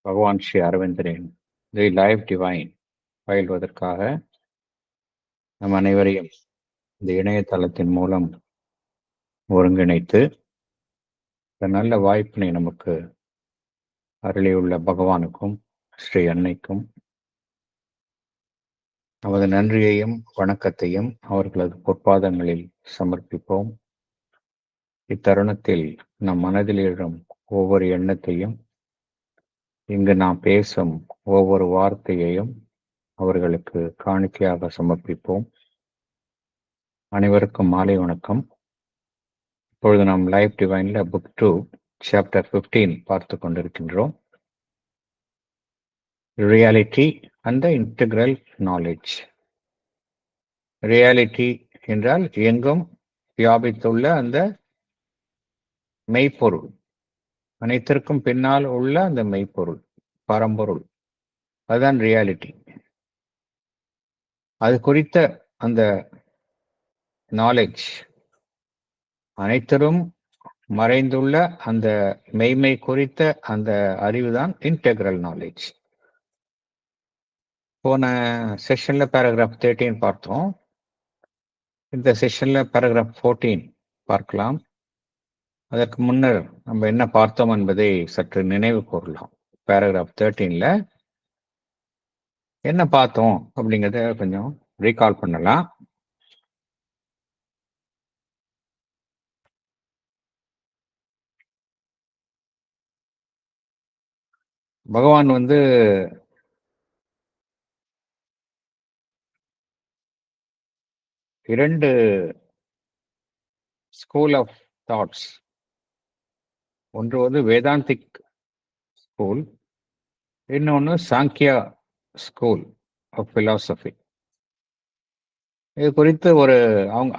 பகவான் Sri அரவிந்தரின் the life divine பயில்வதற்காக நம் அனைவரையும் இந்த இணையதளத்தின் மூலம் ஒருங்கிணைத்து இந்த நல்ல வாய்ப்பினை நமக்கு அருளியுள்ள பகவானுக்கும் ஸ்ரீ அன்னைக்கும் நமது நன்றியையும் வணக்கத்தையும் அவர்களது பொற்பாதங்களில் சமர்ப்பிப்போம். இத்தருணத்தில் நம் மனதில் எழும் ஒவ்வொரு எண்ணத்தையும், இங்கு நாம் பேசும் ஒவ்வொரு வார்த்தையையும் அவர்களுக்கு காணிக்கையாக சமர்ப்பிப்போம். அனைவருக்கும் மாலை வணக்கம். இப்பொழுது நாம் லைஃப் டிவைன்ல புக் 2 சாப்டர் 15 பார்த்து கொண்டிருக்கின்றோம். Reality and the integral knowledge. Reality என்றால் எங்கும் வியாபித்துள்ள அந்த மெய்ப்பொருள், அனைத்திற்கும் பின்னால் உள்ள அந்த மெய்ப்பொருள், பரம்பொருள், அதுதான் ரியாலிட்டி. அது குறித்த அந்த நாலேஜ், அனைத்தரும் மறைந்துள்ள அந்த மெய்மை குறித்த அந்த அறிவுதான் இன்டெக்ரல் நாலேஜ். போன செஷன்ல பேராகிராஃப் 13 பார்த்தோம். இந்த செஷன்ல பேராகிராஃப் 14 பார்க்கலாம். அதற்கு முன்னர் நம்ம என்ன பார்த்தோம் என்பதை சற்று நினைவு கூறலாம். பேராகிராஃப் 13ல என்ன பார்த்தோம் அப்படிங்கிறத கொஞ்சம் ரீகால் பண்ணலாம். பகவான் இரண்டு ஸ்கூல் ஆஃப் தாட்ஸ், ஒன்று வேதாந்திக் ஸ்கூல், இன்னொன்று சாங்கியா ஸ்கூல் ஆஃப் பிலாசபி. இது குறித்து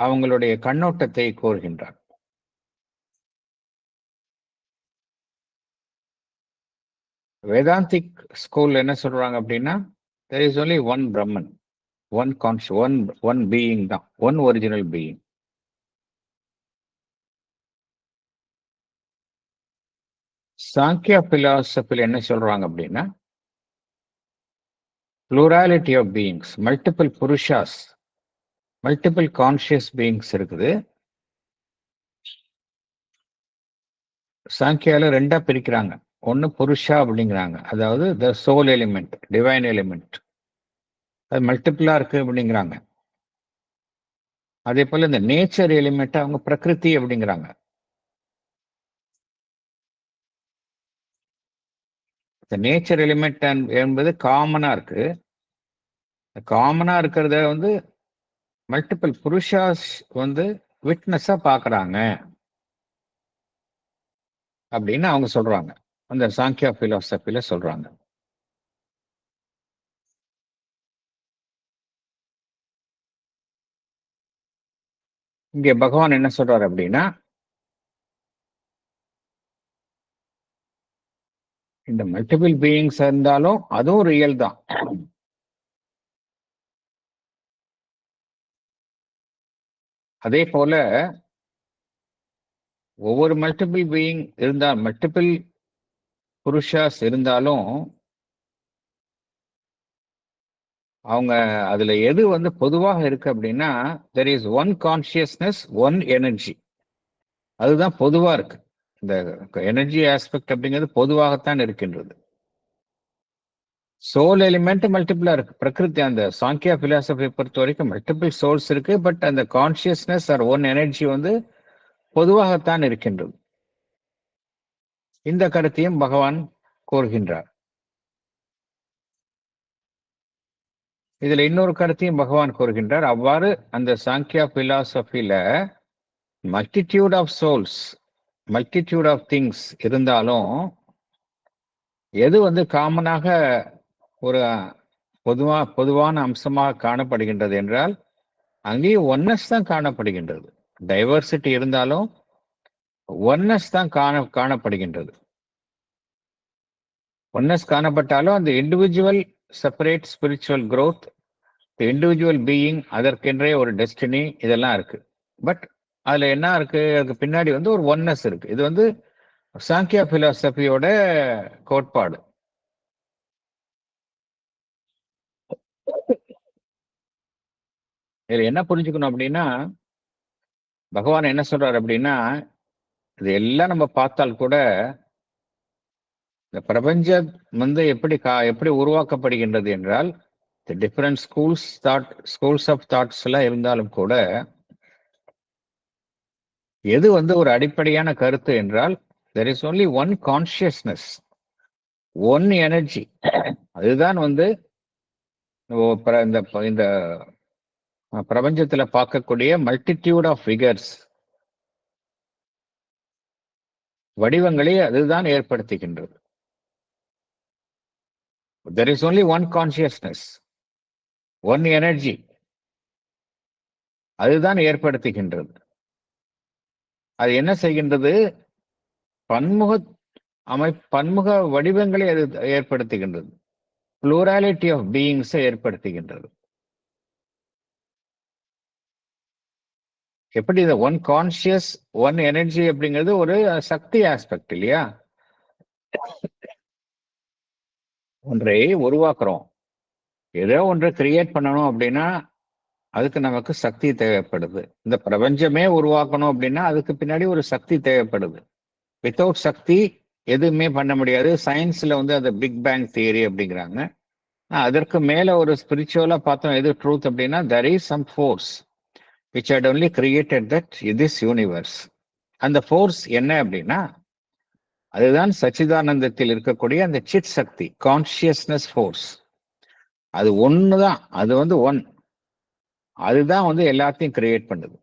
அவங்களுடைய கண்ணோட்டத்தை கோருகின்றார். வேதாந்திக் ஸ்கூல் என்ன சொல்றாங்க அப்படின்னா, there is only one Brahman, one conscious, one being தான், one original being. சாங்கியா பிலாசபில என்ன சொல்றாங்க அப்படின்னா, plurality of beings, multiple புருஷாஸ், மல்டிபிள் கான்சியஸ் பீயிங்ஸ் இருக்குது. சாங்கியால ரெண்டா பிரிக்கிறாங்க. ஒன்னு புருஷா அப்படிங்கிறாங்க, அதாவது the soul element, divine element, அது மல்டிபிளா இருக்கு அப்படிங்கிறாங்க. அதே போல இந்த நேச்சர் எலிமெண்ட் அவங்க பிரகிருதி அப்படிங்கிறாங்க. இந்த நேச்சர் எலிமெண்ட் என்பது காமனா இருக்கு. காமனா இருக்கிறத மல்டிபிள் புருஷாஸ் விட்னஸா பாக்குறாங்க அப்படின்னு அவங்க சொல்றாங்க. அந்த சாங்கியா பிலாசபில சொல்றாங்க. இங்க பகவான் என்ன சொல்றாரு அப்படின்னா, இந்த மல்டிபிள் பீயிங்ஸ் இருந்தாலும் அதுவும் ரியல் தான். அதே போல ஒவ்வொரு மல்டிபிள் பீயிங் இருந்தால், மல்டிபிள் புருஷாஸ் இருந்தாலும் அவங்க அதுல எது பொதுவாக இருக்கு அப்படின்னா, there is one consciousness, one energy. அதுதான் பொதுவா இருக்கு. இந்த எனர்ஜி ஆஸ்பெக்ட் அப்படிங்கிறது பொதுவாகத்தான் இருக்கின்றது. சோல் எலிமெண்ட் மல்டிபிளா இருக்கு. பிரகிருதி அந்த சாங்கியா பிலாசபி பொறுத்த வரைக்கும் மல்டிபிள் சோல்ஸ் இருக்கு. பட் அந்த கான்சியஸ்னஸ் ஆர் ஒன் எனர்ஜி பொதுவாகத்தான் இருக்கின்றது. இந்த கருத்தையும் பகவான் கூறுகின்றார். இதுல இன்னொரு கருத்தையும் பகவான் கூறுகின்றார். அவ்வாறு அந்த சாங்கியா பிலாசபில multitude of souls, multitude of things இருந்தாலும் எது காமனாக ஒரு பொதுவான அம்சமாக காணப்படுகின்றது என்றால், அங்கேயும் ஒன்னஸ் தான் காணப்படுகின்றது. டைவர்சிட்டி இருந்தாலும் ஒன்னஸ் தான் காணப்படுகின்றது. ஒன்னஸ் காணப்பட்டாலும் அந்த individual separate spiritual growth, individual being, அதற்கென்றே ஒரு டெஸ்டினி, இதெல்லாம் இருக்கு. பட் அதுல என்ன இருக்கு, அதுக்கு பின்னாடி ஒரு ஒன்னஸ் இருக்கு. இது சாங்கியா பிலாசபியோட கோட்பாடு. இதுல என்ன புரிஞ்சுக்கணும் அப்படின்னா, பகவான் என்ன சொல்றாரு அப்படின்னா, இது எல்லாம் நம்ம பார்த்தால் கூட இந்த பிரபஞ்சம் எப்படி உருவாக்கப்படுகின்றது என்றால், டிஃபரண்ட் ஸ்கூல்ஸ் ஆஃப் தாட்ஸ் எல்லாம் இருந்தாலும் கூட, எது ஒரு அடிப்படையான கருத்து என்றால், there is only one consciousness, one energy. அதுதான் இந்த பிரபஞ்சத்துல பார்க்கக்கூடிய மல்டிடியூட் ஆஃப் ஃபிகர்ஸ், வடிவங்களை அதுதான் ஏற்படுத்துகின்றது. There is only one consciousness, one energy, அதுதான் ஏற்படுத்துகின்றது. அது என்ன செய்கின்றது? பன்முக வடிவங்களை அது ஏற்படுத்துகின்றது. புளூராலிட்டி ஆஃப் பீயிங்ஸ் ஏற்படுத்துகின்றது. எப்படி இந்த ஒன் கான்சியஸ் ஒன் எனர்ஜி அப்படிங்கிறது ஒரு சக்தி ஆஸ்பெக்ட் இல்லையா? ஒன்றை உருவாக்குறோம், ஏதோ ஒன்றை கிரியேட் பண்ணணும் அப்படின்னா அதுக்கு நமக்கு சக்தி தேவைப்படுது. இந்த பிரபஞ்சமே உருவாக்கணும் அப்படின்னா அதுக்கு பின்னாடி ஒரு சக்தி தேவைப்படுது. வித்தவுட் சக்தி எதுவுமே பண்ண முடியாது. சயின்ஸ்ல அது பிக் பேங் தியரி அப்படிங்கிறாங்க. அதற்கு மேல ஒரு ஸ்பிரிச்சுவலா பார்த்தோம், எது ட்ரூத் அப்படின்னா, there is some force which had only created this universe. அந்த ஃபோர்ஸ் என்ன அப்படின்னா, அதுதான் சச்சிதானந்தத்தில் இருக்கக்கூடிய அந்த சித் சக்தி, கான்சியஸ்னஸ் ஃபோர்ஸ். அது ஒண்ணுதான், அது ஒன். அதுதான் எல்லாத்தையும் கிரியேட் பண்ணுது.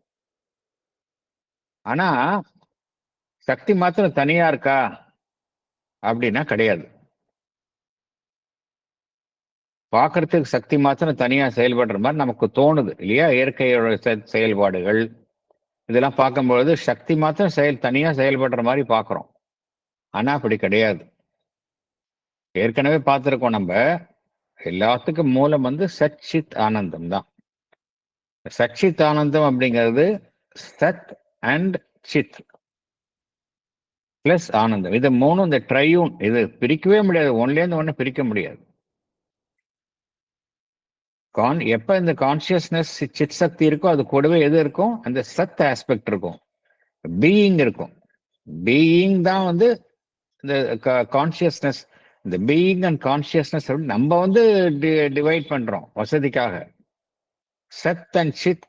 ஆனா சக்தி மாத்திரம் தனியா இருக்கா அப்படின்னா கிடையாது. பார்க்கறதுக்கு சக்தி மாத்திரம் தனியா செயல்படுற மாதிரி நமக்கு தோணுது இல்லையா? இயற்கையோட செயல்பாடுகள் இதெல்லாம் பார்க்கும்பொழுது சக்தி மாத்திரம் தனியா செயல்படுற மாதிரி பார்க்கிறோம். ஆனா அப்படி கிடையாது. ஏற்கனவே பார்த்திருக்கோம், நம்ம எல்லாத்துக்கும் மூலம் சச்சித் ஆனந்தம் தான். சச்சித் ஆனந்தம் அப்படிங்கிறது சத் அண்ட் சித் பிளஸ் ஆனந்தம். இது மூணும் இந்த ட்ரையூன், இது பிரிக்கவே முடியாது. ஒன்லேருந்து ஒன்னு பிரிக்க முடியாது. எப்ப இந்த கான்சியஸ்னஸ் சித் சக்தி இருக்கோ அது கூடவே எது இருக்கும்? அந்த சத் ஆஸ்பெக்ட் இருக்கும், பீயிங் இருக்கும். பீயிங் தான் இந்த கான்சியஸ்னஸ். இந்த பீயிங் அண்ட் கான்சியஸ்னஸ் நம்ம டிவைட் பண்றோம் வசதிக்காக. சத் அண்ட் சித்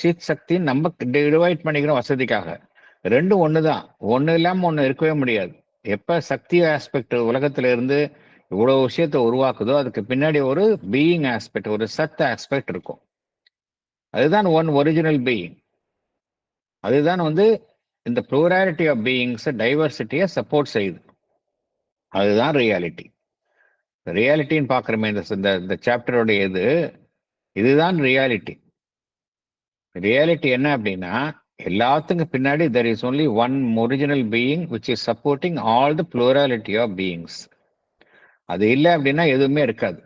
சித் சக்தி நம்ம டிவைட் பண்ணிக்கிறோம் வசதிக்காக. ரெண்டும் ஒண்ணுதான். ஒண்ணு இல்லாம ஒண்ணு இருக்கவே முடியாது. எப்ப சக்தி ஆஸ்பெக்ட் உலகத்துல இருந்து இவ்வளவு விஷயத்தை உருவாக்குதோ அதுக்கு பின்னாடி ஒரு பீயிங் ஆஸ்பெக்ட், ஒரு சத் ஆஸ்பெக்ட் இருக்கும். அதுதான் ஒன் ஒரிஜினல் பீயிங். அதுதான் இந்த ப்ளூராலிட்டி ஆஃப் பீயிங்ஸ், டைவர்சிட்டியை சப்போர்ட் செய்யுது. அதுதான் ரியாலிட்டி. ரியாலிட்டின்னு பார்க்குறமே இந்த சாப்டரோட இதுதான் ரியாலிட்டி. ரியாலிட்டி என்ன அப்படின்னா, எல்லாத்துக்கும் பின்னாடி there is only one original being which is supporting all the plurality of beings. அது இல்லை அப்படின்னா எதுவுமே இருக்காது.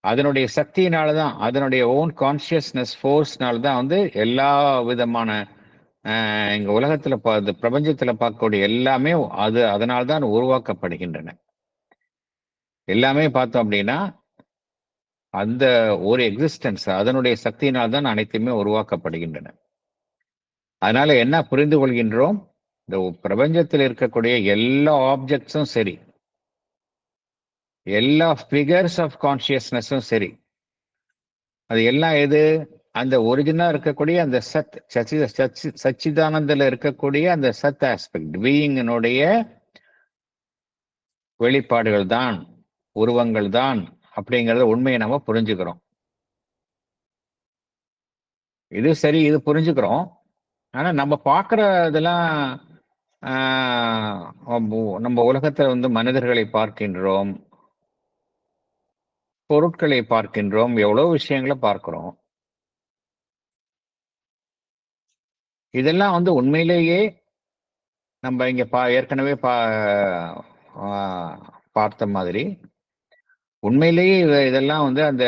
அதனுடைய சக்தியினாலதான், அதனுடைய ஓன் கான்சியஸ்னஸ் ஃபோர்ஸ்னால்தான் எல்லா விதமான இங்க உலகத்துல பிரபஞ்சத்துல பார்க்கக்கூடிய எல்லாமே அதனால்தான் உருவாக்கப்படுகின்றன. எல்லாமே பார்த்தோம் அப்படின்னா அந்த ஒரு எக்ஸிஸ்டன்ஸ், அதனுடைய சக்தியினால்தான் அனைத்துமே உருவாக்கப்படுகின்றன. அதனால என்ன புரிந்து கொள்கின்றோம்? இந்த பிரபஞ்சத்தில் இருக்கக்கூடிய எல்லா ஆப்ஜெக்ட்ஸும் சரி, எல்லா ஃபிகர்ஸ் ஆஃப் கான்சியஸ்னஸும் சரி, அது எல்லாம் எது? அந்த ஒரிஜினலா இருக்கக்கூடிய அந்த சச்சிதானந்தில் இருக்கக்கூடிய அந்த சத் ஆஸ்பெக்ட், பீயிங்கினுடைய வெளிப்பாடுகள் தான், உருவங்கள் தான் அப்படிங்கறத உண்மையை நம்ம புரிஞ்சுக்கிறோம். இது சரி, இது புரிஞ்சுக்கிறோம். ஆனா நம்ம பார்க்கிற இதெல்லாம் நம்ம உலகத்துல மனிதர்களை பார்க்கின்றோம், பொருட்களை பார்க்கின்றோம், எவ்வளவு விஷயங்களை பார்க்கிறோம். இதெல்லாம் உண்மையிலேயே நம்ம இங்க ஏற்கனவே பார்த்த மாதிரி உண்மையிலேயே இதெல்லாம் அந்த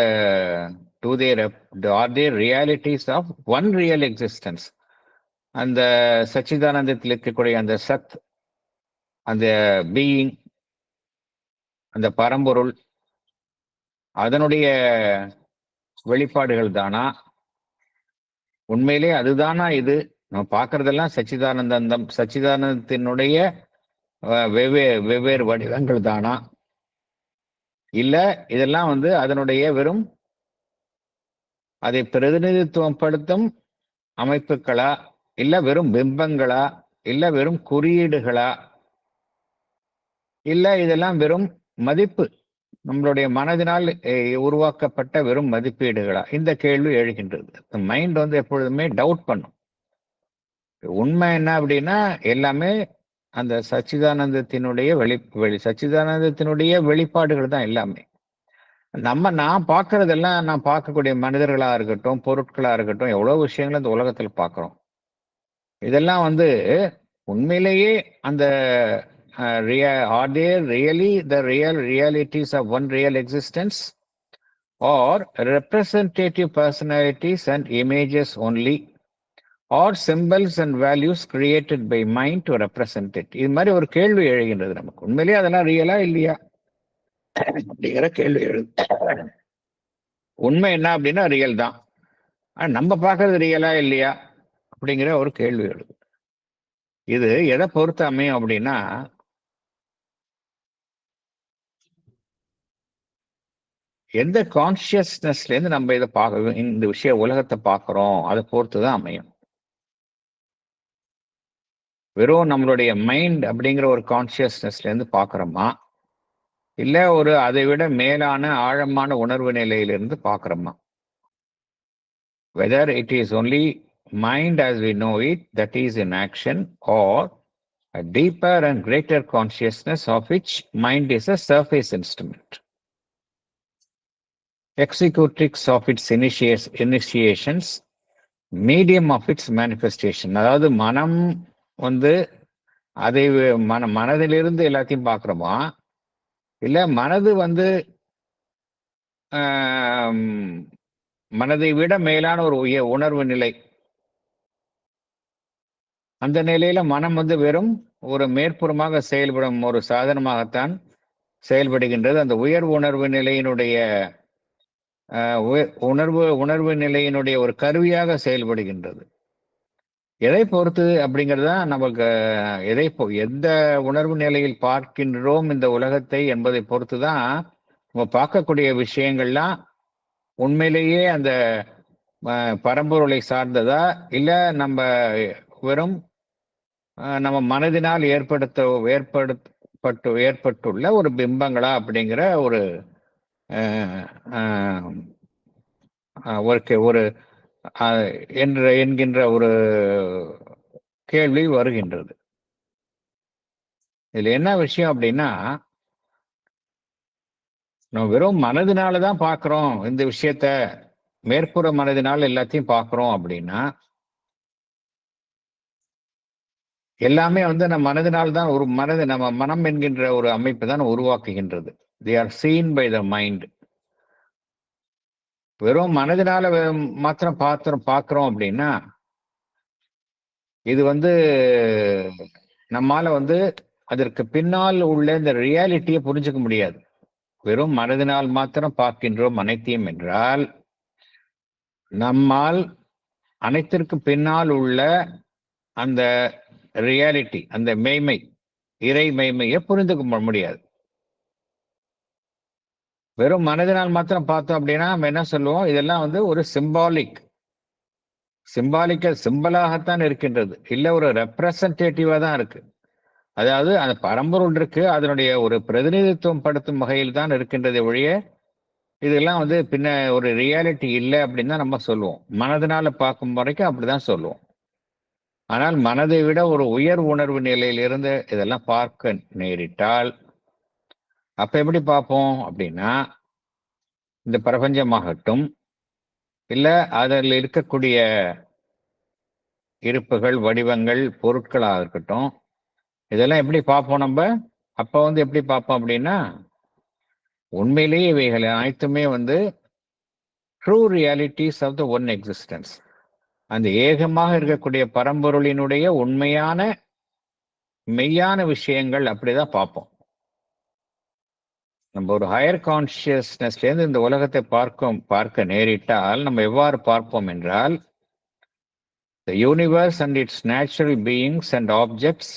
are they realities of one real existence? அந்த சச்சிதானந்தத்தில் இருக்கக்கூடிய அந்த சத், அந்த பீயிங், அந்த பரம்பொருள், அதனுடைய வெளிப்பாடுகள் தானா? உண்மையிலே அதுதானா இது? நம்ம பார்க்கறதெல்லாம் சச்சிதானந்தத்தினுடைய வெவ்வேறு வடிவங்கள் தானா? இல்ல இதெல்லாம் அதனுடைய வெறும் அதை பிரதிநிதித்துவம் படுத்தும் அமைப்புகளா, இல்ல வெறும் பிம்பங்களா, இல்ல வெறும் குறியீடுகளா, இல்ல இதெல்லாம் வெறும் மதிப்பு, நம்மளுடைய மனதினால் உருவாக்கப்பட்ட வெறும் மதிப்பீடுகளா? இந்த கேள்வி எழுகின்றது. மைண்ட் எப்பொழுதுமே டவுட் பண்ணும். உண்மை என்ன அப்படின்னா, எல்லாமே அந்த சச்சிதானந்தத்தினுடைய வெளிப்பாடுகள் தான் எல்லாமே. நான் பார்க்கறதெல்லாம், நான் பார்க்கக்கூடிய மனிதர்களா இருக்கட்டும், பொருட்களா இருக்கட்டும், எவ்வளவு விஷயங்கள் இந்த உலகத்துல பார்க்கிறோம். இதெல்லாம் உண்மையிலேயே அந்த are they really the realities of one real existence, or representative personalities and images only, or symbols and values created by mind to represent it? இது மாதிரி ஒரு கேள்வி எழுகின்றது நமக்கு. உண்மையிலேயே அதெல்லாம் ரியலா இல்லையா அப்படிங்கிற கேள்வி எழுது. உண்மை என்ன அப்படின்னா ரியல் தான். நம்ம பார்க்கறது ரியலா இல்லையா அப்படிங்கிற ஒரு கேள்வி எழுது. இது எதை பொறுத்து அமையும் அப்படின்னா, எந்த கான்சியஸ்னஸ்ல இருந்து நம்ம இதை பார்க்க, இந்த விஷய உலகத்தை பார்க்கிறோம், அதை பொறுத்துதான் அமையும். வெறும் நம்மளுடைய மைண்ட் அப்படிங்கிற ஒரு கான்சியஸ்னஸ்ல இருந்து பார்க்கிறோமா, இல்ல அதை விட மேலான ஆழமான உணர்வு நிலையிலிருந்து பார்க்கிறோமா? Whether it is only mind as we know it that is in action, or a deeper and greater consciousness of which mind is a surface instrument, executrix of its initiations, medium of its manifestation. அதாவது மனம் அதை மனதிலிருந்து எல்லாத்தையும் பார்க்கிறோமா, இல்ல மனது மனதை விட மேலான ஒரு உணர்வு நிலை, அந்த நிலையில மனம் வெறும் ஒரு மேற்புறமாக செயல்படும் ஒரு சாதனமாகத்தான் செயல்படுகின்றது. அந்த உயர்வு உணர்வு நிலையினுடைய உணர்வு நிலையினுடைய ஒரு கருவியாக செயல்படுகின்றது. எதை பொறுத்து அப்படிங்கிறதுதான் நமக்கு, எந்த உணர்வு நிலையில் பார்க்கின்றோம் இந்த உலகத்தை என்பதை பொறுத்துதான் நம்ம பார்க்கக்கூடிய விஷயங்கள்லாம் உண்மையிலேயே அந்த பரம்பொருளை சார்ந்ததா, இல்ல நம்ம வெறும் நம்ம மனதினால் ஏற்பட்டுள்ள ஒரு பிம்பங்களா அப்படிங்கிற ஒரு ஒரு என்கின்ற ஒரு கேள்வி வருகின்றது. இதுல என்ன விஷயம் அப்படின்னா, நம்ம வெறும் மனதினாலதான் பார்க்கிறோம் இந்த விஷயத்த, மேற்புற மனதினால் எல்லாத்தையும் பார்க்கிறோம் அப்படின்னா, எல்லாமே நம்ம மனதினால்தான், ஒரு நம்ம மனம் என்கின்ற ஒரு அமைப்பு தான் உருவாக்குகின்றது. they are seen by the mind. வெறும் மனதினால மாத்திரம் பார்க்கிறோம் அப்படின்னா, இது நம்மால அதற்கு பின்னால் உள்ள இந்த ரியாலிட்டியை புரிஞ்சுக்க முடியாது. வெறும் மனதினால் மாத்திரம் பார்க்கின்றோம் அனைத்தையும் என்றால், நம்மால் அனைத்திற்கு பின்னால் உள்ள அந்த ரியாலிட்டி, அந்த மெய்மை, இறை மெய்மையை புரிந்துக்க முடியாது. வெறும் மனதினால் மாத்திரம் பார்த்தோம் அப்படின்னா நம்ம என்ன சொல்லுவோம், இதெல்லாம் ஒரு சிம்பலாகத்தான் இருக்கின்றது, இல்ல ஒரு ரெப்ரசன்டேட்டிவா தான் இருக்கு. அதாவது அந்த பரம்பொருள் இருக்கு, அதனுடைய ஒரு பிரதிநிதித்துவம் படுத்தும் வகையில் தான் இருக்கின்றதை ஒழிய இதெல்லாம் பின்ன ஒரு ரியாலிட்டி இல்லை அப்படின்னு தான் நம்ம சொல்லுவோம். மனதினால பார்க்கும் வரைக்கும் அப்படிதான் சொல்லுவோம். ஆனால் மனதை விட ஒரு உயர் உணர்வு நிலையிலிருந்து இதெல்லாம் பார்க்க நேரிட்டால் அப்ப எப்படி பார்ப்போம் அப்படின்னா, இந்த பிரபஞ்சமாகட்டும், இல்ல அதில் இருக்கக்கூடிய இருப்புகள், வடிவங்கள், பொருட்களாக இருக்கட்டும், இதெல்லாம் எப்படி பார்ப்போம் நம்ம? அப்ப எப்படி பார்ப்போம் அப்படின்னா, உண்மையிலேயே இவைகள் அனைத்துமே true realities of the one existence, அந்த ஏகமாக இருக்கக்கூடிய பரம்பொருளினுடைய உண்மையான மெய்யான விஷயங்கள் அப்படிதான் பார்ப்போம். நம்ம ஒரு ஹையர் கான்சியஸ்னஸ்லேருந்து இந்த உலகத்தை பார்க்க நேரிட்டால் நம்ம எவ்வாறு பார்ப்போம் என்றால், the universe and its natural beings and objects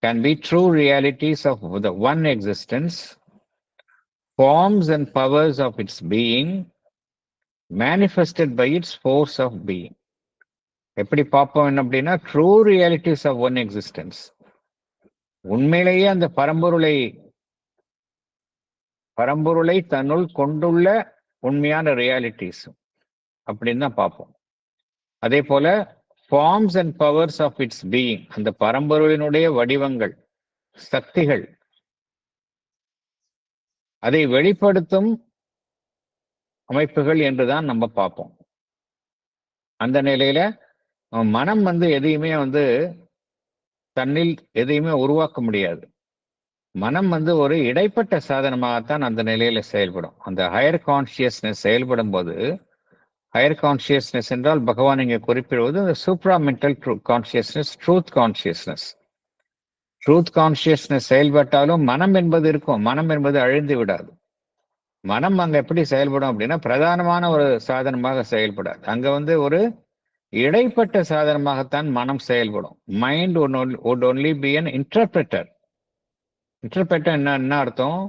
can be true realities of the one existence, forms and powers of its being, manifested by its force of being. எப்படி பார்ப்போம் அப்படின்னா, true realities of one existence. உண்மையிலேயே அந்த பரம்பொருளை தன்னுள் கொண்டுள்ள உண்மையான realities அப்படின்னு தான் பார்ப்போம். அதே போல forms and powers of its being, அந்த பரம்பொருளினுடைய வடிவங்கள், சக்திகள், அதை வெளிப்படுத்தும் அமைப்புகள் என்றுதான் நம்ம பார்ப்போம். அந்த நிலையில மனம் எதையுமே தன்னில் எதையுமே உருவாக்க முடியாது. மனம் ஒரு இடைப்பட்ட சாதனமாகத்தான் அந்த நிலையில செயல்படும். அந்த ஹையர் கான்சியஸ்னஸ் செயல்படும் போது, ஹையர் கான்சியஸ்னஸ் என்றால் பகவான் இங்கே குறிப்பிடுவது இந்த supra mental consciousness, truth consciousness. Truth consciousness செயல்பட்டாலும் மனம் என்பது இருக்கும். மனம் என்பது அழிந்து விடாது. மனம் அங்க எப்படி செயல்படும் அப்படின்னா, பிரதானமான ஒரு சாதனமாக செயல்படாது. அங்க ஒரு இடைப்பட்ட சாதனமாகத்தான் மனம் செயல்படும். Mind would only be an interpreter. Interpreter என்ன அர்த்தம்?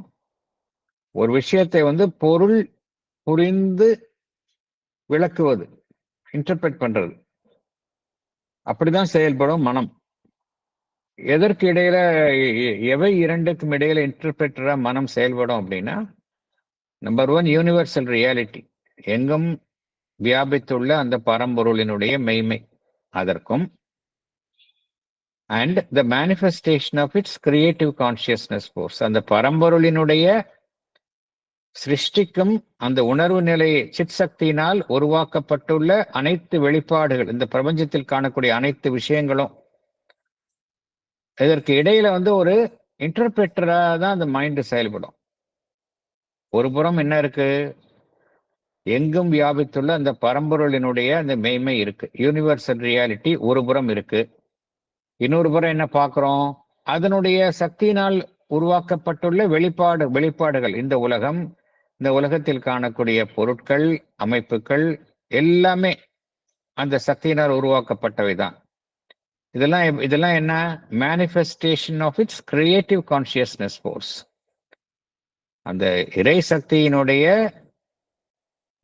ஒரு விஷயத்தை பொருள் புரிந்து விளக்குவது, இன்டர்பிரேட் பண்றது. அப்படிதான் செயல்படும் மனம். எதற்கு இடையில, எவை இரண்டுக்கும் இடையில இன்டர்பிரேட்டரா மனம் செயல்படும் அப்படின்னா, நம்பர் 1 யூனிவர்சல் ரியாலிட்டி, எங்கும் வியாபித்துள்ள அந்த பரம்பொருளினுடைய மெய்மை, அதற்கும் and the manifestation of its creative consciousness force, அந்த பரம்பொருளினுடைய சிருஷ்டிக்கும் அந்த உணர்வு நிலை சித் சக்தியினால் உருவாக்கப்பட்டுள்ள அனைத்து வெளிப்பாடுகள், இந்த பிரபஞ்சத்தில் காணக்கூடிய அனைத்து விஷயங்களும், இதற்கு இடையில ஒரு இன்டர்பிரேட்டரா தான் அந்த மைண்ட் செயல்படும். ஒரு புறம் என்ன இருக்கு? எங்கும் வியாபித்துள்ள அந்த பரம்பொருளினுடைய அந்த மெய்மை இருக்கு, யூனிவர்சல் ரியாலிட்டி ஒரு புறம் இருக்கு. இன்னொரு புறம் என்ன பார்க்கிறோம்? அதனுடைய சக்தியினால் உருவாக்கப்பட்டுள்ள வெளிப்பாடுகள், இந்த உலகம், இந்த உலகத்தில் காணக்கூடிய பொருட்கள், அமைப்புகள் எல்லாமே அந்த சக்தியினால் உருவாக்கப்பட்டவைதான். இதெல்லாம் என்ன? Manifestation of its creative consciousness force. அந்த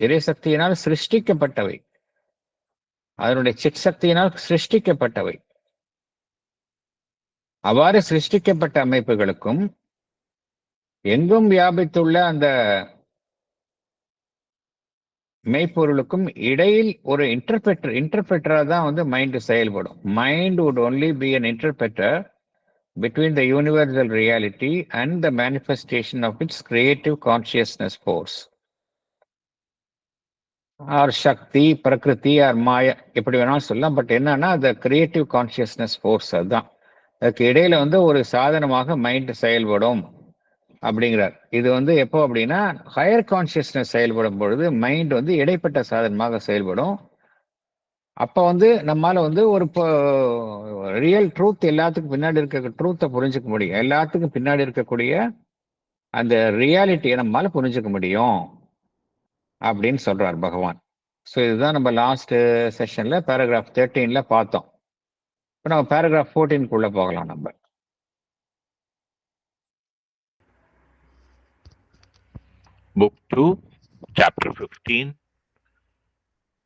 இறைசக்தியினால் சிருஷ்டிக்கப்பட்டவை, அதனுடைய சித் சக்தியினால் சிருஷ்டிக்கப்பட்டவை. அவ்வாறு சிருஷ்டிக்கப்பட்ட அமைப்புகளுக்கும் எங்கும் வியாபித்துள்ள அந்த மெய்ப்பொருளுக்கும் இடையில் ஒரு இன்டர்பிரேட்டரா தான் மைண்ட் செயல்படும். Mind would only be an interpreter between the universal reality and the manifestation of its creative consciousness force. Or Shakti, Prakriti, or மாயா, எப்படி வேணாலும் சொல்லலாம். பட் என்னன்னா, அந்த கிரியேட்டிவ் கான்சியஸ்னஸ் ஃபோர்ஸ் அதுதான். அதுக்கு இடையில ஒரு சாதனமாக மைண்ட் செயல்படும் அப்படிங்கிறார். இது எப்போ அப்படின்னா, ஹையர் கான்சியஸ்னஸ் செயல்படும் பொழுது மைண்ட் இடைப்பட்ட சாதனமாக செயல்படும். அப்ப நம்மால ஒரு ரியல் ட்ரூத், எல்லாத்துக்கும் பின்னாடி இருக்க ட்ரூத்தை புரிஞ்சுக்க முடியும். எல்லாத்துக்கும் பின்னாடி இருக்கக்கூடிய அந்த ரியாலிட்டியை நம்மால புரிஞ்சுக்க முடியும் அப்படின்னு சொல்றார் பகவான். ஸோ இதுதான் நம்ம லாஸ்ட் செஷன்ல பேராகிராஃப் 13ல பார்த்தோம். இப்போ நம்ம பேராகிராஃப் 14க்குள்ள போகலாம். நம்ம Book 2, Chapter 15,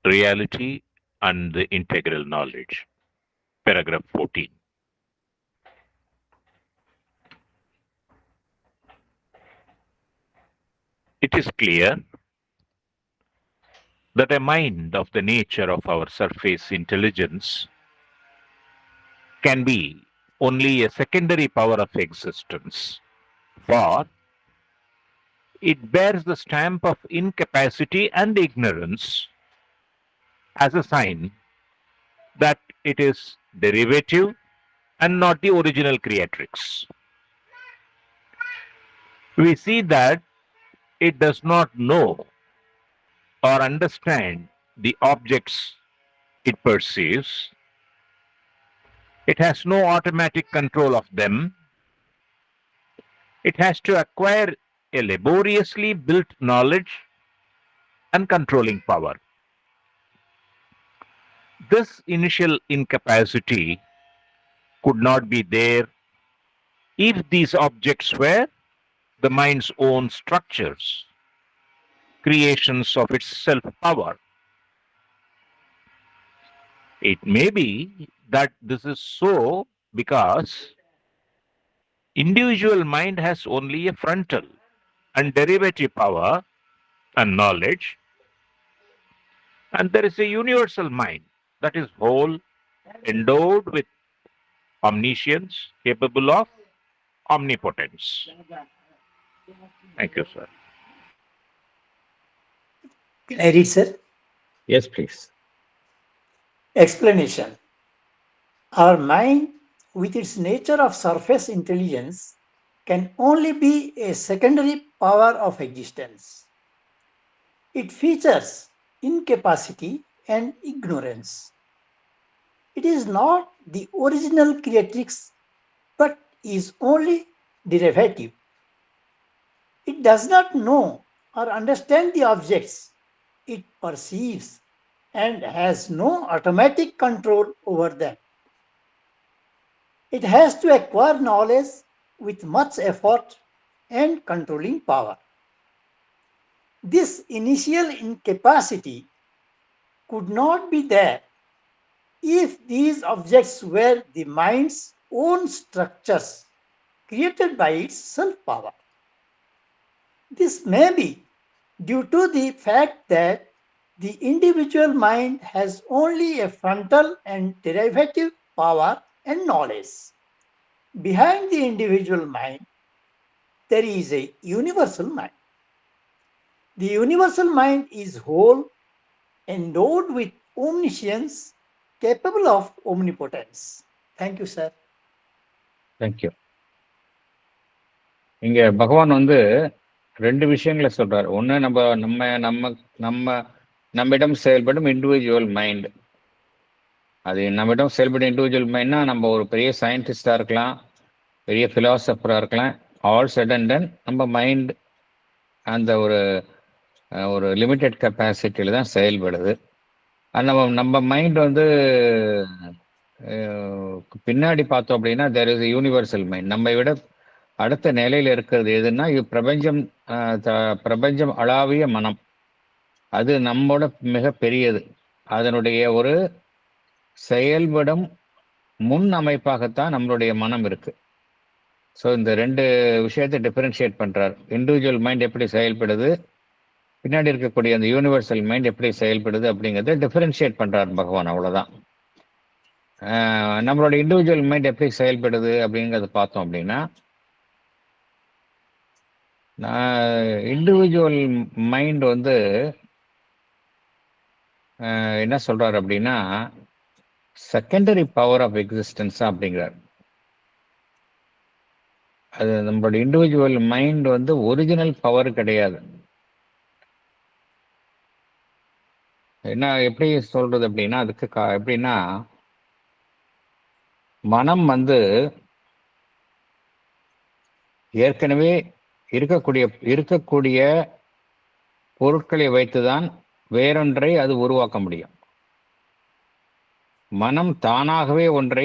Reality and the Integral Knowledge, Paragraph 14. It is clear that a mind of the nature of our surface intelligence can be only a secondary power of existence, for it bears the stamp of incapacity and ignorance as a sign that it is derivative and not the original creatrix. We see that it does not know or understand the objects it perceives. It has no automatic control of them. It has to acquire a laboriously built knowledge and controlling power. This initial incapacity could not be there if these objects were the mind's own structures, creations of its self power. It may be that this is so because individual mind has only a frontal and derivative power and knowledge, and there is a universal mind that is whole, endowed with omniscience, capable of omnipotence. Thank you, sir. Can I read, sir? Yes, please. Explanation. Our mind, with its nature of surface intelligence, can only be a secondary power of existence. It features incapacity and ignorance. It is not the original creatrix, but is only derivative. It does not know or understand the objects it perceives and has no automatic control over them. It has to acquire knowledge with much effort and controlling power. This initial incapacity could not be there if these objects were the mind's own structures created by its self power. This may be due to the fact that the individual mind has only a frontal and derivative power and knowledge. Behind the individual mind, there is a universal mind. The universal mind is whole, endowed with omniscience, capable of omnipotence. Thank you, sir. Thank you. இங்க பகவான் வந்து ரெண்டு விஷயங்களை சொல்றாரு. ஒன்று, நம்ம நம்ம நம்ம நம்ம நம்மிடம் செயல்படும் இண்டிவிஜுவல் மைண்ட். அது நம்மிடம் செயல்படும் இண்டிவிஜுவல் மைண்ட்னா நம்ம ஒரு பெரிய சயின்டிஸ்டாக இருக்கலாம், பெரிய ஃபிலாசபராக இருக்கலாம். ஆல் சட் அண்ட் டன் நம்ம மைண்ட் அந்த ஒரு லிமிட்டெட் கெப்பாசிட்டியில் தான் செயல்படுது. அது நம்ம மைண்ட் வந்து பின்னாடி பார்த்தோம் அப்படின்னா தேர் இஸ் யூனிவர்சல் மைண்ட். நம்மை விட அடுத்த நிலையில் இருக்கிறது எதுன்னா பிரபஞ்சம் அளாவிய மனம். அது நம்மோட மிக பெரியது. அதனுடைய ஒரு செயல்படும் முன் அமைப்பாகத்தான் நம்மளுடைய மனம் இருக்கு. ஸோ இந்த ரெண்டு விஷயத்தை டிஃபரன்ஷியேட் பண்றார். இண்டிவிஜுவல் மைண்ட் எப்படி செயல்படுது, பின்னாடி இருக்கக்கூடிய அந்த யூனிவர்சல் மைண்ட் எப்படி செயல்படுது அப்படிங்கிறத டிஃபரன்ஷியேட் பண்றார் பகவான். அவ்வளவுதான். நம்மளோட இண்டிவிஜுவல் மைண்ட் எப்படி செயல்படுது அப்படிங்கிறத பார்த்தோம் அப்படின்னா, இண்டிவிஜுவல் மைண்ட் வந்து என்ன சொல்றாரு அப்படின்னா செகண்டரி பவர் ஆஃப் எக்ஸிஸ்டன்ஸ் அப்படிங்கிறார். அது நம்மளோட இண்டிவிஜுவல் மைண்ட் வந்து ஒரிஜினல் பவர் கிடையாது. என்ன எப்படி சொல்றது அப்படின்னா, அதுக்கு எப்படின்னா மனம் வந்து ஏற்கனவே இருக்கக்கூடிய பொருட்களை வைத்துதான் வேறொன்றை அது உருவாக்க முடியும். மனம் தானாகவே ஒன்றை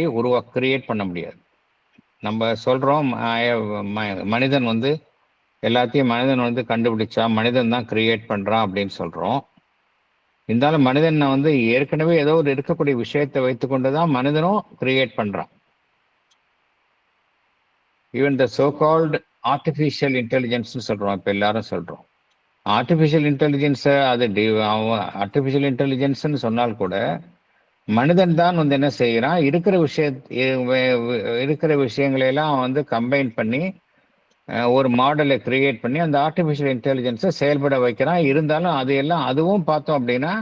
கிரியேட் பண்ண முடியாது. நம்ம சொல்றோம் மனிதன் வந்து எல்லாத்தையும் மனிதன் வந்து கண்டுபிடிச்சா, மனிதன் தான் கிரியேட் பண்றான் அப்படின்னு சொல்றோம். இருந்தாலும் மனிதன் வந்து ஏற்கனவே ஏதோ ஒரு இருக்கக்கூடிய விஷயத்தை வைத்துக்கொண்டுதான் மனிதனும் கிரியேட் பண்றான். Even the so called artificial intelligence சொல்றோம். இப்ப எல்லாரும் சொல்றோம் ஆர்டிஃபிஷியல் இன்டெலிஜென்ஸை. அது ஆர்டிஃபிஷியல் இன்டெலிஜென்ஸ்ன்னு சொன்னால் கூட மனிதன் தான் வந்து என்ன செய்கிறான், இருக்கிற விஷயங்களையெல்லாம் வந்து கம்பைன் பண்ணி ஒரு மாடலை கிரியேட் பண்ணி அந்த ஆர்டிஃபிஷியல் இன்டெலிஜென்ஸை செயல்பட வைக்கிறான். இருந்தாலும் அதுவும் பார்த்தோம் அப்படின்னா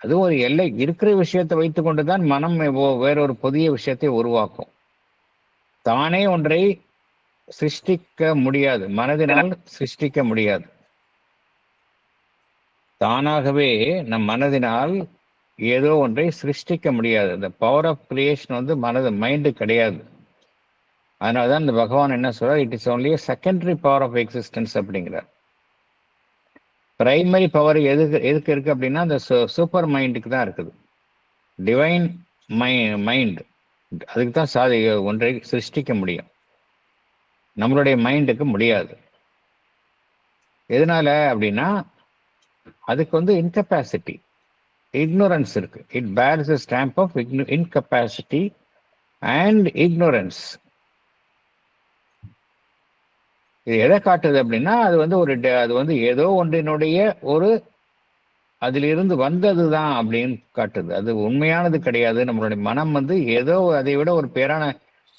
அது ஒரு எல்லை இருக்கிற விஷயத்தை வைத்துக்கொண்டு தான் மனம் வேறொரு புதிய விஷயத்தை உருவாக்கும். தானே ஒன்றை சிருஷ்டிக்க முடியாது, மனதினால் சிருஷ்டிக்க முடியாது. தானாகவே நம் மனதினால் ஏதோ ஒன்றை சிருஷ்டிக்க முடியாது. இந்த பவர் ஆஃப் கிரியேஷன் வந்து மைண்டு கிடையாது. அதனாலதான் இந்த பகவான் என்ன சொல்றார், it is only secondary power of existence அப்படிங்கிறார். பிரைமரி பவர் எதுக்கு இருக்கு அப்படின்னா அந்த சூப்பர் மைண்டுக்கு தான் இருக்குது. டிவைன் மைண்ட் அதுக்கு தான் ஒன்றை சிருஷ்டிக்க முடியும், நம்மளுடைய மைண்டுக்கு முடியாது. எதனால அப்படின்னா அதுக்கு வந்து இன்கெப்பாசிட்டி, இக்னோரன்ஸ் இருக்கு. It bears the stamp of incapacity and ignorance. இது எதை காட்டுது அப்படின்னா அது வந்து ஏதோ ஒன்றினுடைய ஒரு அதிலிருந்து வந்தது தான் அப்படின்னு காட்டுது. அது உண்மையானது கிடையாது. நம்மளுடைய மனம் வந்து ஏதோ அதை விட ஒரு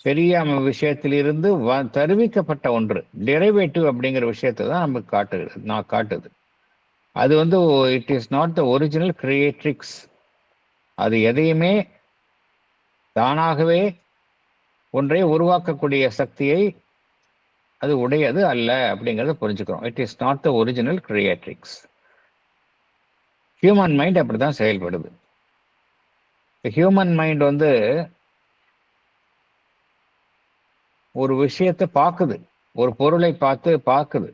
பெரிய விஷயத்திலிருந்து தருவிக்கப்பட்ட ஒன்று, டெரிவேட்டிவ் அப்படிங்கிற விஷயத்தை தான் நமக்கு காட்டுது. அது வந்து it is not the original creatrix. அது எதையுமே தானாகவே ஒன்றை உருவாக்கக்கூடிய சக்தியை அது உடையது அல்ல அப்படிங்கிறத புரிஞ்சுக்கிறோம். It is not the original creatrix. Human mind அப்படிதான் செயல்படுது. ஹியூமன் மைண்ட் வந்து ஒரு விஷயத்தை பார்க்குது, ஒரு பொருளை பார்க்குது,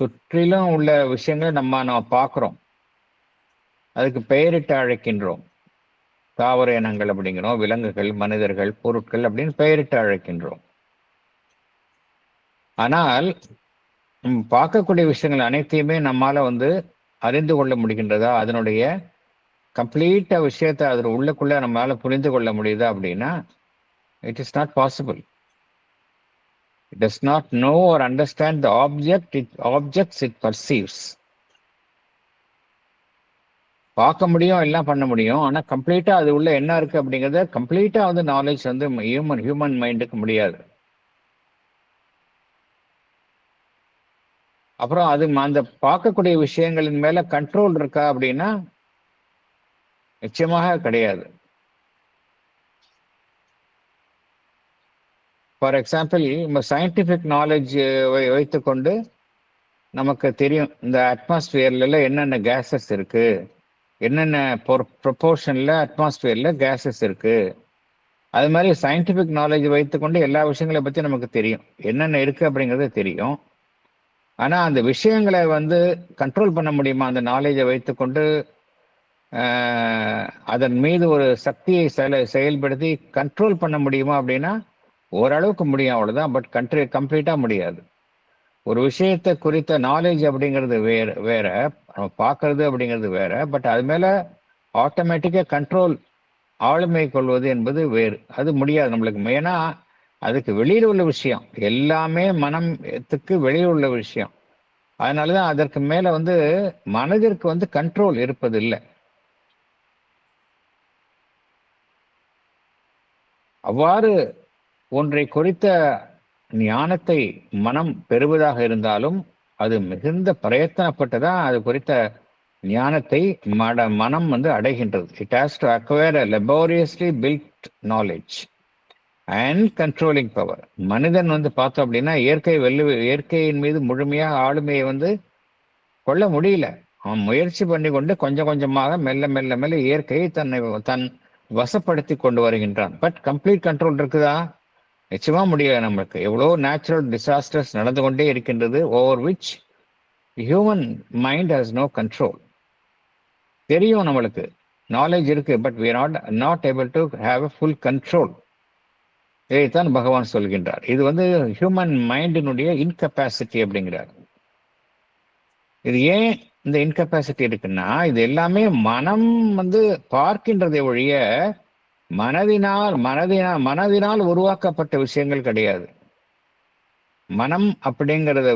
சுற்றிலும் உள்ள விஷயங்களை நம்ம பார்க்கிறோம், அதுக்கு பெயரிட்டு அழைக்கின்றோம். தாவர இனங்கள் அப்படிங்கிறோம், விலங்குகள், மனிதர்கள், பொருட்கள் அப்படின்னு பெயரிட்டு அழைக்கின்றோம். ஆனால் பார்க்கக்கூடிய விஷயங்கள் அனைத்தையுமே நம்மால வந்து அறிந்து கொள்ள முடிகின்றதா, அதனுடைய கம்ப்ளீட்டா விஷயத்தை அதில் உள்ளுக்குள்ள நம்மளால புரிந்து கொள்ள முடியுதா அப்படின்னா it is not possible. It does not know or understand the objects it perceives. பார்க்க முடியும், எல்லாம் பண்ண முடியும், ஆனா கம்ப்ளீட்டா அது உள்ள என்ன இருக்கு அப்படிங்கறத கம்ப்ளீட்டா வந்து நாலேஜ் வந்து ஹியூமன் மைண்டுக்கு முடியாது. அப்புறம் அது அந்த பார்க்கக்கூடிய விஷயங்களின் மேல கண்ட்ரோல் இருக்கா அப்படின்னா நிச்சயமாக கிடையாது. ஃபார் எக்ஸாம்பிள், நம்ம சயின்டிபிக் நாலேஜ் வைத்துக்கொண்டு நமக்கு தெரியும் இந்த அட்மாஸ்பியர்ல என்னென்ன கேசஸ் இருக்கு, என்னென்ன ப்ரொபோர்ஷன்ல அட்மாஸ்பியர்ல கேசஸ் இருக்கு. அது மாதிரி சயின்டிபிக் நாலேஜ் வைத்துக்கொண்டு எல்லா விஷயங்களை பத்தி நமக்கு தெரியும், என்னென்ன இருக்கு அப்படிங்கிறது தெரியும். ஆனா அந்த விஷயங்களை வந்து கண்ட்ரோல் பண்ண முடியுமா அந்த நாலேஜை வைத்துக்கொண்டு? அதன் மீது ஒரு சக்தியை செயல்படுத்தி கண்ட்ரோல் பண்ண முடியுமா அப்படின்னா ஓரளவுக்கு முடியும், அவ்வளவுதான். பட் கம்ப்ளீட்டா முடியாது. ஒரு விஷயத்தை குறித்த நாலேஜ் அப்படிங்கிறது வேற, நம்ம பார்க்கறது அப்படிங்கிறது வேற. பட் அது மேல ஆட்டோமேட்டிக்கா கண்ட்ரோல், ஆளுமை கொள்வது என்பது வேறு. அது முடியாது நம்மளுக்கு. ஏன்னா அதுக்கு வெளியில் உள்ள விஷயம் எல்லாமே மனத்துக்கு வெளியில் உள்ள விஷயம். அதனாலதான் அதற்கு மேல வந்து மனதிற்கு வந்து கண்ட்ரோல் இருப்பது இல்லை. அவ்வாறு ஒன்றை குறித்த ஞானத்தை மனம் பெறுவதாக இருந்தாலும் அது மிகுந்த பிரயத்தனப்பட்டுதான் அது குறித்த ஞானத்தை மனம் வந்து அடைகின்றது. It has to acquire a laboriously built knowledge and controlling power. மனிதன் வந்து பார்த்தோம் அப்படின்னா இயற்கையின் மீது முழுமையாக ஆளுமையை வந்து கொள்ள முடியல. அவன் முயற்சி பண்ணி கொண்டு கொஞ்சம் கொஞ்சமாக மெல்ல மெல்ல மெல்ல இயற்கையை தன் வசப்படுத்தி கொண்டு வருகின்றான். பட் கம்ப்ளீட் கண்ட்ரோல் இருக்குதா? நிச்சயமா முடியல. நமக்கு எவ்வளோ நேச்சுரல் டிசாஸ்டர்ஸ் நடந்து கொண்டே இருக்கின்றது, over which human mind has no control. தெரியும் நம்மளுக்கு, நாலேஜ் இருக்கு, but we are not able to have a full control. இதைத்தான் பகவான் சொல்கின்றார். இது வந்து ஹியூமன் மைண்டினுடைய இன்கெப்பாசிட்டி அப்படிங்கிறார். இது ஏன் இந்த இன்கெப்பாசிட்டி இருக்குன்னா இது எல்லாமே மனம் வந்து பார்க்கின்றதை ஒழிய மனதினால் உருவாக்கப்பட்ட விஷயங்கள் கிடையாது. மனம் அப்படிங்கிறத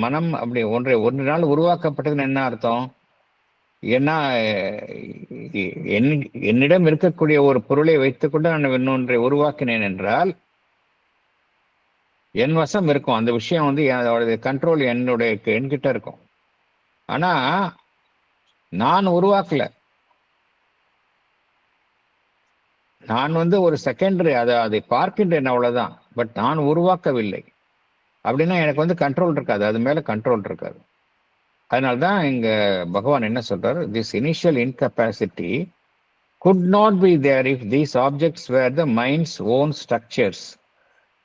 மனம் அப்படி ஒன்றினால் உருவாக்கப்பட்டதுன்னு என்ன அர்த்தம்? ஏன்னா என்னிடம் இருக்கக்கூடிய ஒரு பொருளை வைத்துக்கொண்டு நான் இன்னொன்றை உருவாக்கினேன் என்றால் என் வசம் இருக்கும் அந்த விஷயம் வந்து அதோட கண்ட்ரோல் என்கிட்ட இருக்கும். ஆனா நான் உருவாக்கல, நான் வந்து ஒரு செகண்டரி அதை பார்க்கின்றேன், அவ்வளவுதான். பட் நான் உருவாக்கவில்லை அப்படின்னா எனக்கு வந்து கண்ட்ரோல் இருக்காது, அது மேல கண்ட்ரோல் இருக்காது. அதனால்தான் இங்க பகவான் என்ன சொல்றாரு, this initial incapacity could not be there if these objects were the mind's own structures,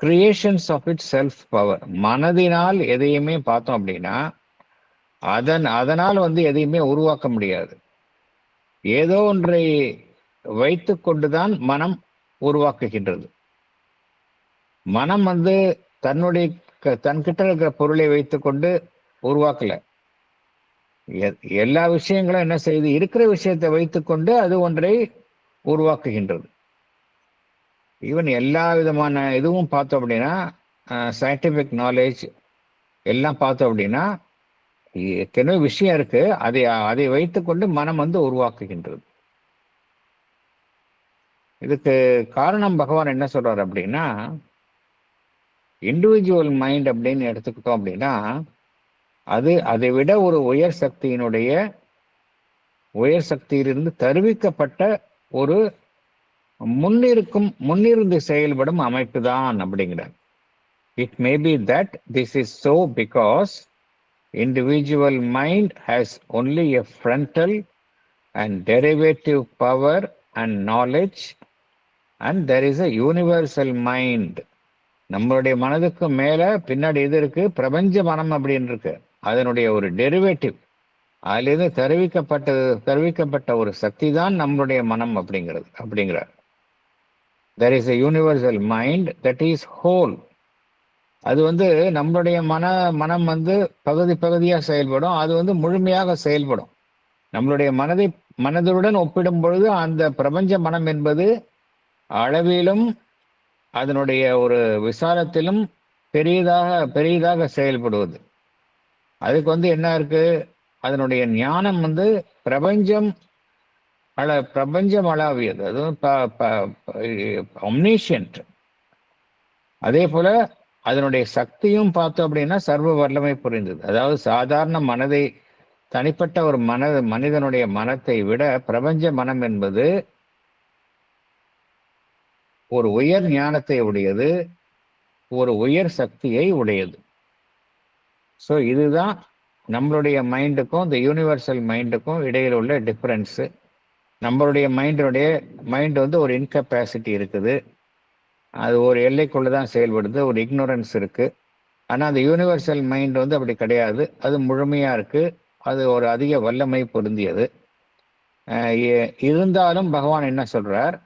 creations of its self power. மனதினால் எதையுமே பார்த்தோம் அப்படின்னா அதனால் எதையுமே உருவாக்க முடியாது. ஏதோ ஒன்றை வைத்து கொண்டுதான் மனம் உருவாக்குகின்றது. மனம் தன்கிட்ட இருக்கிற பொருளை வைத்துக்கொண்டு உருவாக்கல. எல்லா விஷயங்களும் என்ன செய்து, இருக்கிற விஷயத்தை வைத்துக்கொண்டு அது ஒன்றை உருவாக்குகின்றது. ஈவன் எல்லா விதமான இதுவும் பார்த்தோம் அப்படின்னா, சயின்டிபிக் நாலேஜ் எல்லாம் பார்த்தோம் அப்படின்னா, எத்தனையோ விஷயம் இருக்கு, அதை வைத்துக்கொண்டு மனம் உருவாக்குகின்றது. இதுக்கு காரணம் பகவான் என்ன சொல்றாரு அப்படின்னா, இண்டிவிஜுவல் மைண்ட் அப்படின்னு எடுத்துக்கிட்டோம் அப்படின்னா, அதை விட ஒரு உயர் சக்தியிலிருந்து தருவிக்கப்பட்ட ஒரு முன்னிருந்து செயல்படும் அமைப்பு தான் அப்படிங்கிறார். It may be that this is so because individual mind has only a frontal and derivative power and knowledge, and there is a universal mind. நம்மளுடைய மனதுக்கு மேல பின்னாடி இது இருக்கு, பிரபஞ்ச மனம் அப்படின்னு இருக்கு. அதனுடைய ஒரு டெரிவேட்டிவ், அதிலிருந்து தருவிக்கப்பட்ட ஒரு சக்தி தான் நம்மளுடைய மனம் அப்படிங்கிறார். there is a universal mind that is whole. அது நம்மளுடைய மனம் பகுதியா செயல்படும், அது முழுமையாக செயல்படும். நம்மளுடைய மனதுடன் ஒப்பிடும் பொழுது அந்த பிரபஞ்ச மனம் என்பது அளவிலும் அதனுடைய ஒரு விசாலத்திலும் பெரியதாக செயல்படுவது. அதுக்கு என்ன இருக்கு, அதனுடைய ஞானம் பிரபஞ்சம் அளவியது, அது omniscient. அதே போல அதனுடைய சக்தியும் பார்த்தோம் அப்படின்னா சர்வ வல்லமை புரிந்தது. அதாவது சாதாரண தனிப்பட்ட ஒரு மனிதனுடைய மனத்தை விட பிரபஞ்ச மனம் என்பது ஒரு உயர் ஞானத்தை உடையது, ஒரு உயர் சக்தியை உடையது. ஸோ இதுதான் நம்மளுடைய மைண்டுக்கும் இந்த யூனிவர்சல் மைண்டுக்கும் இடையில் உள்ள டிஃபரன்ஸு. நம்மளுடைய மைண்ட் ஒரு இன்கெப்பாசிட்டி இருக்குது, அது ஒரு எல்லைக்குள்ள தான் செயல்படுது, ஒரு இக்னோரன்ஸ் இருக்கு. ஆனால் அந்த யூனிவர்சல் மைண்ட் அப்படி கிடையாது, அது முழுமையா இருக்கு, அது ஒரு அதிக வல்லமை பொருந்தியது. இருந்தாலும் பகவான் என்ன சொல்றார்,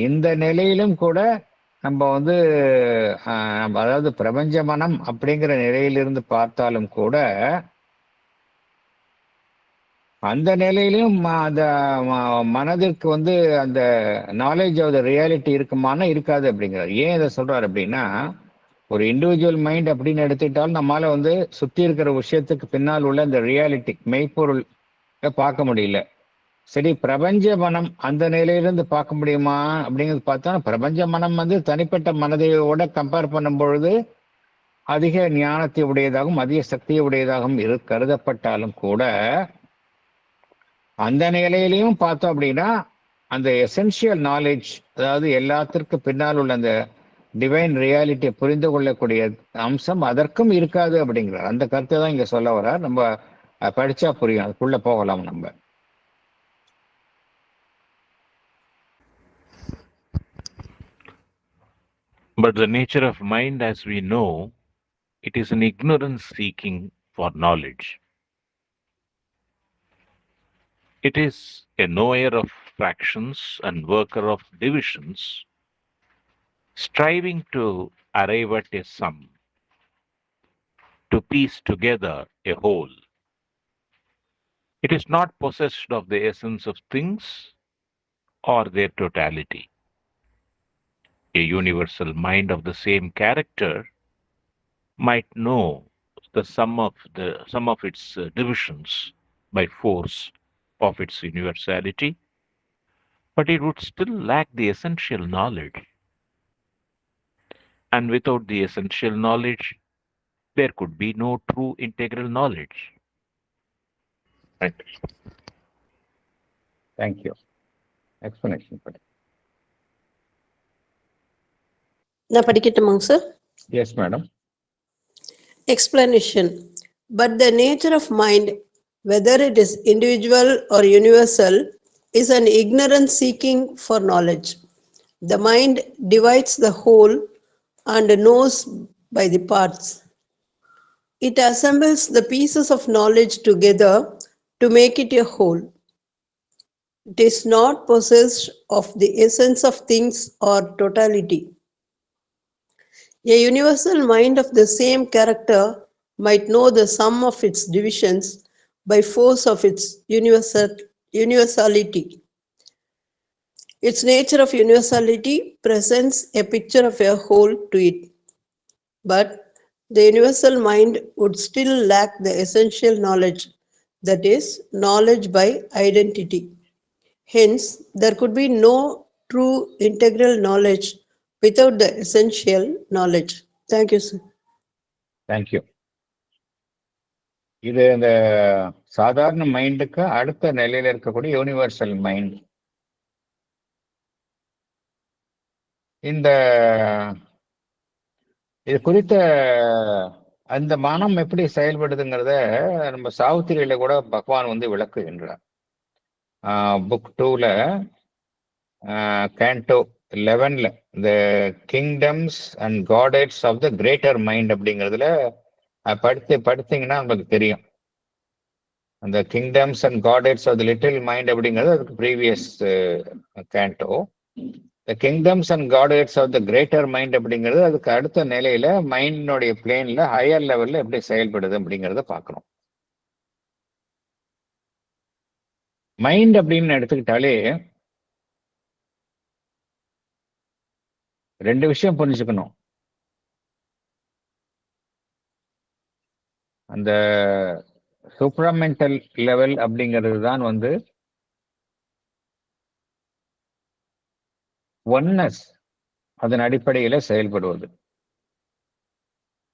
இந்த நிலையிலும் கூட நம்ம அதாவது பிரபஞ்ச மனம் அப்படிங்கிற நிலையிலிருந்து பார்த்தாலும் கூட அந்த நிலையிலும் அந்த மனதிற்கு அந்த நாலேஜ் ஆஃப் த ரியாலிட்டி இருக்குமானா இருக்காது அப்படிங்கிறார். ஏன் இதை சொல்றாரு அப்படின்னா, ஒரு இண்டிவிஜுவல் மைண்ட் அப்படின்னு எடுத்துக்கிட்டாலும் நம்மளால சுத்தி இருக்கிற விஷயத்துக்கு பின்னால் உள்ள அந்த ரியாலிட்டி மெய்ப்பொருள் பார்க்க முடியல. சரி, பிரபஞ்ச மனம் அந்த நிலையிலிருந்து பார்க்க முடியுமா அப்படிங்கிறது பார்த்தா, பிரபஞ்ச மனம் தனிப்பட்ட மனதையோட கம்பேர் பண்ணும் பொழுது அதிக ஞானத்தை உடையதாகவும் அதிக சக்தியை உடையதாகவும் கருதப்பட்டாலும் கூட அந்த நிலையிலையும் பார்த்தோம் அப்படின்னா அந்த எசென்ஷியல் நாலேஜ், அதாவது எல்லாத்திற்கு பின்னால் உள்ள அந்த டிவைன் ரியாலிட்டியை புரிந்து கொள்ளக்கூடிய அம்சம் அதற்கும் இருக்காது அப்படிங்கிறார். அந்த கருத்தை தான் இங்க சொல்ல வர்றார். நம்ம படிச்சா புரியும், அதுக்குள்ள போகலாம் நம்ம. But the nature of mind, as we know, it is an ignorance seeking for knowledge. It is a knower of fractions and worker of divisions, striving to arrive at a sum, to piece together a whole. It is not possessed of the essence of things or their totality. A universal mind of the same character might know the sum of its divisions by force of its universality, but it would still lack the essential knowledge. And without the essential knowledge, there could be no true integral knowledge. Right. Thank you. Explanation. நான் படிக்கட்டுமாங்க sir? Yes, madam. Explanation. But the nature of mind, whether it is individual or universal, is an ignorance seeking for knowledge. The mind divides the whole and knows by the parts. It assembles the pieces of knowledge together to make it a whole. It is not possessed of the essence of things or totality. A universal mind of the same character might know the sum of its divisions by force of its universality. Its nature of universality presents a picture of a whole to it, but the universal mind would still lack the essential knowledge, that is, knowledge by identity. Hence, there could be no true integral knowledge without the essential knowledge. Thank you, sir. Thank you. இது இந்த சாதாரண மைண்டுக்கு அடுத்த நிலையில இருக்கக்கூடிய universal mind. இந்த இது குறித்த அந்த மனம் எப்படி செயல்படுதுங்கிறத நம்ம சாவித்திரியில கூட பகவான் வந்து விளக்குகின்றார். புக் 2ல கேண்டோ 11ல the kingdoms and godheads of the greater mind அப்படிங்கிறதுல படித்தீங்கன்னா நமக்கு தெரியும். அந்த kingdoms and godheads of the little mind அப்படிங்கிறது அதுக்கு previous canto. The kingdoms and godheads of the greater mind அப்படிங்கிறது அதுக்கு அடுத்த நிலையில மைண்டினுடைய பிளேன்ல ஹையர் லெவல்ல எப்படி செயல்படுது அப்படிங்கிறத பார்க்கணும். மைண்ட் அப்படின்னு எடுத்துக்கிட்டாலே 2 விஷயம் புரிஞ்சுக்கணும். அந்த சூப்ராமெண்டல் லெவல் அப்படிங்கிறது தான் வந்து ஒன்னஸ், அதன் அடிப்படையில செயல்படுவது.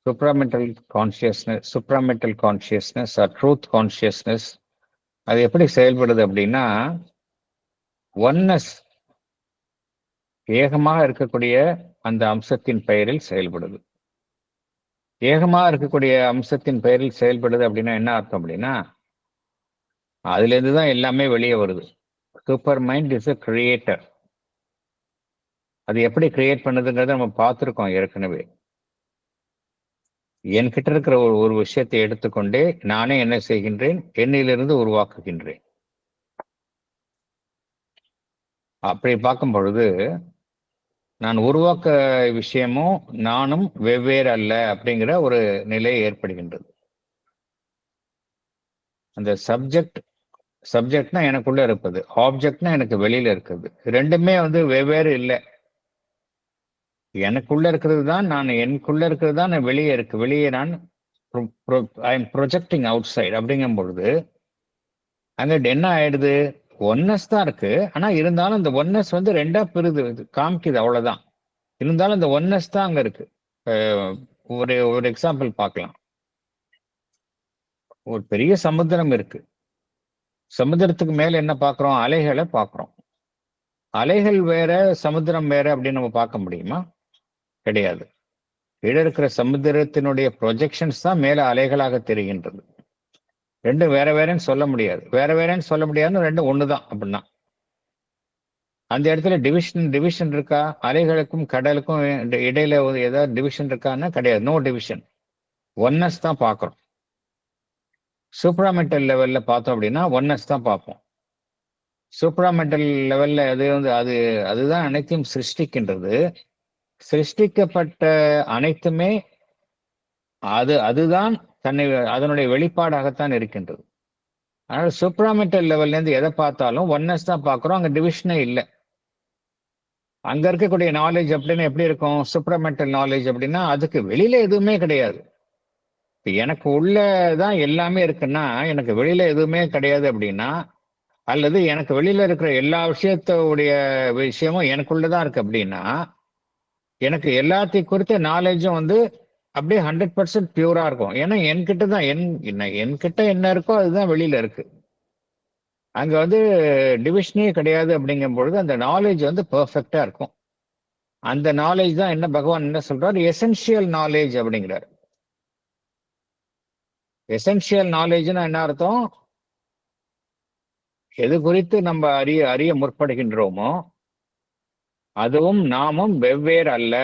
Supramental consciousness R truth consciousness அது எப்படி செயல்படுது அப்படின்னா ஒன்னஸ், ஏகமாக இருக்கக்கூடிய அந்த அம்சத்தின் பெயரில் செயல்படுது. ஏகமாக இருக்கக்கூடிய அம்சத்தின் பெயரில் செயல்படுது அப்படின்னா என்ன அர்த்தம் அப்படின்னா அதுல இருந்து தான் எல்லாமே வெளியே வருது. Super mind is a creator. அது எப்படி கிரியேட் பண்ணுதுங்கிறத நம்ம பார்த்துருக்கோம் ஏற்கனவே. என்கிட்ட இருக்கிற ஒரு விஷயத்தை எடுத்துக்கொண்டே நானே என்ன செய்கின்றேன், என்னிலிருந்து உருவாக்குகின்றேன். அப்படி பார்க்கும் பொழுது நான் உருவாக்க விஷயமும் நானும் வெவ்வேறு அல்ல அப்படிங்கிற ஒரு நிலை ஏற்படுகின்றது. அந்த சப்ஜெக்ட்னா எனக்குள்ள இருப்பது, ஆப்ஜெக்ட்னா எனக்கு வெளியில இருக்குது. ரெண்டுமே வந்து வெவ்வேறு இல்லை. எனக்குள்ள இருக்கிறது தான் நான், எனக்குள்ள இருக்கிறது தான் நான் வெளியே இருக்கு. வெளியே நான் I am projecting outside அப்படிங்கும் பொழுது அங்க என்ன ஆயிடுது, ஒன்னஸ் தான் இருக்கு. ஆனா இருந்தாலும் இந்த ஒன்னஸ் வந்து 2ஆ பிரிது காமிக்குது, அவ்வளவுதான். இருந்தாலும் இந்த ஒன்னஸ் தான் அங்க இருக்கு. ஒரு எக்ஸாம்பிள் பார்க்கலாம். ஒரு பெரிய சமுத்திரம் இருக்கு. சமுத்திரத்துக்கு மேல என்ன பார்க்கிறோம், அலைகளை பார்க்கிறோம். அலைகள் வேற சமுத்திரம் வேற அப்படின்னு நம்ம பார்க்க முடியுமா? கிடையாது. கீழே இருக்கிற சமுத்திரத்தினுடைய ப்ரொஜெக்ஷன்ஸ் தான் மேல அலைகளாக தெரிகின்றது. ரெண்டும் வேற வேறன்னு சொல்ல முடியாது. வேற வேறன்னு சொல்ல முடியாதுன்னு ரெண்டும் ஒண்ணுதான் அப்படின்னா அந்த இடத்துல டிவிஷன் இருக்கா? அலைகளுக்கும் கடலுக்கும் இடையில ஏதாவது டிவிஷன் இருக்கான்னா கிடையாது. No division. ஒன்னஸ் தான் பார்க்கிறோம். சூப்ராமெண்டல் லெவல்ல பார்த்தோம் அப்படின்னா ஒன்னஸ் தான் பார்ப்போம். சூப்ராமெண்டல் லெவல்ல அது வந்து அதுதான் அனைத்தையும் சிருஷ்டிக்கின்றது. சிருஷ்டிக்கப்பட்ட அனைத்துமே அதுதான் தன்னை அதனுடைய வெளிப்பாடாகத்தான் இருக்கின்றது. அதனால சூப்ராமெண்டல் லெவல்ல இருந்து எதை பார்த்தாலும் ஒன்னஸ் தான் பார்க்கிறோம். அங்க டிவிஷனே இல்லை. அங்க இருக்கக்கூடிய நாலேஜ் அப்படின்னு எப்படி இருக்கும்? சூப்ராமெண்டல் நாலேஜ் அப்படின்னா அதுக்கு வெளியில எதுவுமே கிடையாது. எனக்கு உள்ளதான் எல்லாமே இருக்குன்னா எனக்கு வெளியில எதுவுமே கிடையாது அப்படின்னா, அல்லது எனக்கு வெளியில இருக்கிற எல்லா விஷயமும் எனக்குள்ளதான் இருக்கு அப்படின்னா, எனக்கு எல்லாத்தையும் குறித்த நாலேஜும் வந்து அப்படியே 100% பியூரா இருக்கும். ஏன்னா என்கிட்ட தான் என்கிட்ட என்ன இருக்கோ அதுதான் வெளியில இருக்கு. அங்க வந்து டிவிஷனே கிடையாது. அப்படிங்கும் பொழுது அந்த நாலேஜ் வந்து பெர்ஃபெக்டா இருக்கும். அந்த நாலேஜ் தான் என்ன பகவான் என்ன சொல்றாரு, எசென்ஷியல் நாலேஜ் அப்படிங்கிறார். எசென்ஷியல் நாலேஜ்னா என்ன அர்த்தம்? எது குறித்து நம்ம அறிய முற்படுகின்றோமோ அதுவும் நாமும் வெவ்வேறு அல்ல,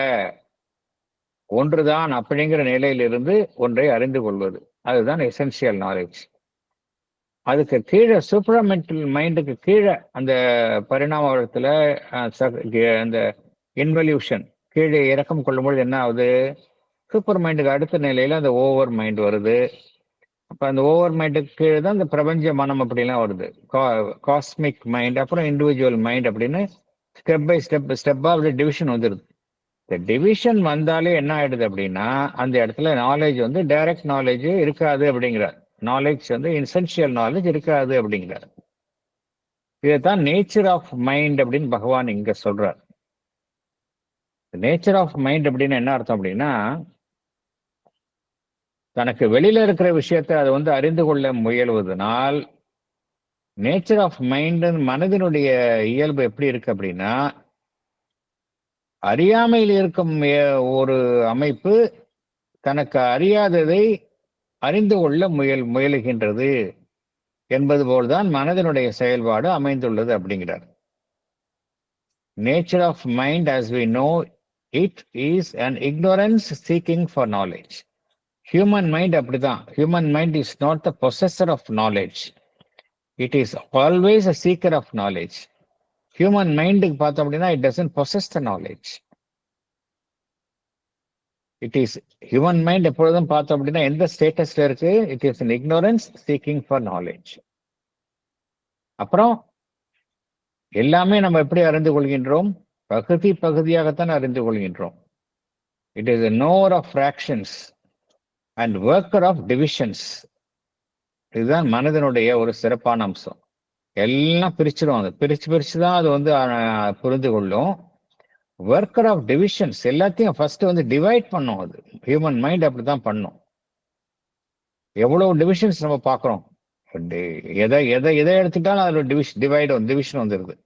ஒன்றுதான் அப்படிங்கிற நிலையிலிருந்து ஒன்றை அறிந்து கொள்வது, அதுதான் எசென்சியல் நாலேஜ். அதுக்கு கீழே சூப்பரமெண்டல் மைண்டுக்கு கீழே அந்த பரிணாம வளத்துல அந்த இன்வல்யூஷன் கீழே இறக்கம் கொள்ளும்போது என்ன ஆகுது, சூப்பர் மைண்டுக்கு அடுத்த நிலையில அந்த ஓவர் மைண்ட் வருது. அப்ப அந்த ஓவர் மைண்டுக்கு கீழே தான் இந்த பிரபஞ்ச மனம் அப்படிலாம் வருது, காஸ்மிக் மைண்ட், அப்புறம் இண்டிவிஜுவல் மைண்ட் அப்படின்னு ஸ்டெப் பை ஸ்டெப்பா அப்படி டிவிஷன் வந்துடுது. இந்த டிவிஷன் வந்தாலே என்ன ஆயிடுது அப்படின்னா அந்த இடத்துல நாலேஜ் வந்து டைரக்ட் நாலேஜ் இருக்காது அப்படிங்கிறார். நாலேஜ் வந்து எசென்ஷியல் நாலேஜ் இருக்காது அப்படிங்கிறார். இதுதான் நேச்சர் ஆஃப் மைண்ட் அப்படின்னு பகவான் இங்க சொல்றார். நேச்சர் ஆஃப் மைண்ட் அப்படின்னு என்ன அர்த்தம் அப்படின்னா, தனக்கு வெளியில இருக்கிற விஷயத்தை அதை வந்து அறிந்து கொள்ள முயல்வதனால் நேச்சர் ஆஃப் மைண்ட், மனதினுடைய இயல்பு எப்படி இருக்கு அப்படின்னா, அறியாமையில் இருக்கும் ஒரு அமைப்பு தனக்கு அறியாததை அறிந்து கொள்ள முயலுகின்றது என்பது போல்தான் மனதினுடைய செயல்பாடு அமைந்துள்ளது அப்படிங்கிறார். Nature of mind as we know it is an ignorance seeking for knowledge. Human mind அப்படிதான். Human mind is not the possessor of knowledge, it is always a seeker of knowledge. Human மைண்டுக்கு பார்த்தோம் அப்படின்னா it doesn't possess the knowledge. It is human mind எப்பொழுதும் பார்த்தோம் அப்படின்னா எந்த ஸ்டேட்டஸ்ல இருக்கு, it is an ignorance seeking for knowledge. அப்புறம் எல்லாமே நம்ம எப்படி அறிந்து கொள்கின்றோம், பகுதியாகத்தான் அறிந்து கொள்கின்றோம். It is a knower of fractions and worker of divisions. இதுதான் மனதினுடைய ஒரு சிறப்பான அம்சம். எல்லாம் பிரிச்சிடும், அது பிரிச்சு தான் அது வந்து புரிந்து கொள்ளும். ஒர்க்கர் ஆஃப் டிவிஷன்ஸ், எல்லாத்தையும் ஃபர்ஸ்ட் வந்து டிவைட் பண்ணும். அது ஹியூமன் மைண்ட் அப்படிதான் பண்ணும். எவ்வளவு டிவிஷன்ஸ் நம்ம பார்க்கிறோம், எதை எடுத்துட்டாலும் அதில் டிவிஷன் வந்துருது.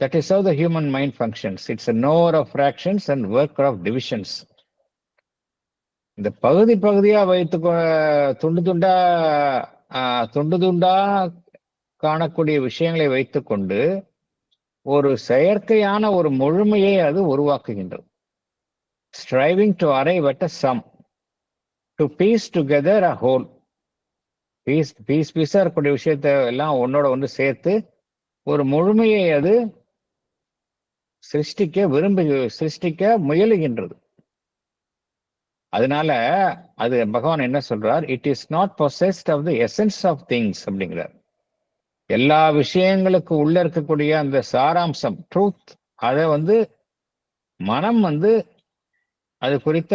That is how the human mind functions. It's a knower of fractions and worker of divisions. இந்த பகுதியா வைத்து துண்டு துண்டா காணக்கூடிய விஷயங்களை வைத்துக்கொண்டு ஒரு செயற்கையான ஒரு முழுமையை அது உருவாக்குகின்றது. Striving to arrive at a sum, to piece together a whole. பீஸா இருக்கக்கூடிய விஷயத்தை எல்லாம் ஒன்னோட ஒன்று சேர்த்து ஒரு முழுமையை அது சிருஷ்டிக்க முயலுகின்றது. அதனால அது பகவான் என்ன சொல்றார், it is not possessed of the essence of things அப்படிங்கிறார். எல்லா விஷயங்களுக்கு உள்ள இருக்கக்கூடிய அந்த சாராம்சம், ட்ரூத், அதை வந்து மனம் வந்து அது குறித்த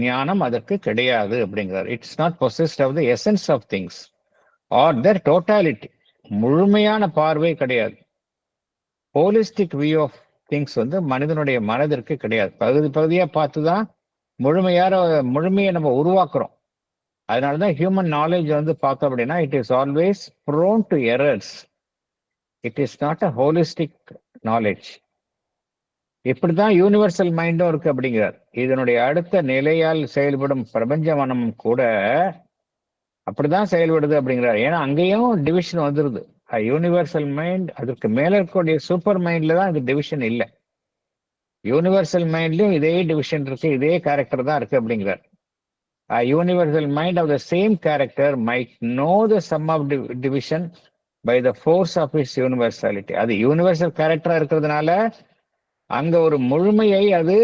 ஞானம் அதற்கு கிடையாது அப்படிங்கிறார். It's not possessed of the essence of things or their totality. முழுமையான பார்வை கிடையாது. ஹோலிஸ்டிக் வியூ ஆஃப் திங்ஸ் வந்து மனிதனுடைய மனதிற்கு கிடையாது. பகுதியா பார்த்துதான் முழுமையை நம்ம உருவாக்குறோம். அதனாலதான் ஹியூமன் நாலேஜ் வந்து பார்த்தோம் அப்படின்னா it is always prone to errors. It is not a holistic knowledge. இப்படிதான் யூனிவர்சல் மைண்டும் இருக்கு அப்படிங்கிறார். இதனுடைய அடுத்த நிலையால் செயல்படும் பிரபஞ்ச மனமும் கூட அப்படிதான் செயல்படுது அப்படிங்கிறார். ஏன்னா அங்கேயும் டிவிஷன் வந்துருது. யூனிவர்சல் மைண்ட், அதுக்கு மேல இருக்கக்கூடிய சூப்பர் மைண்ட்ல தான் இது டிவிஷன் இல்லை. யூனிவர்சல் மைண்ட்லயும் இதே டிவிஷன் இருக்கு, இதே கேரக்டர் தான் இருக்கு அப்படிங்கிறார். Universal mind of the same character might know the sum of division by the force of its universality. அது யூனிவர்சல் கேரக்டரா இருக்கிறதுனால அங்க ஒரு முழுமையை அது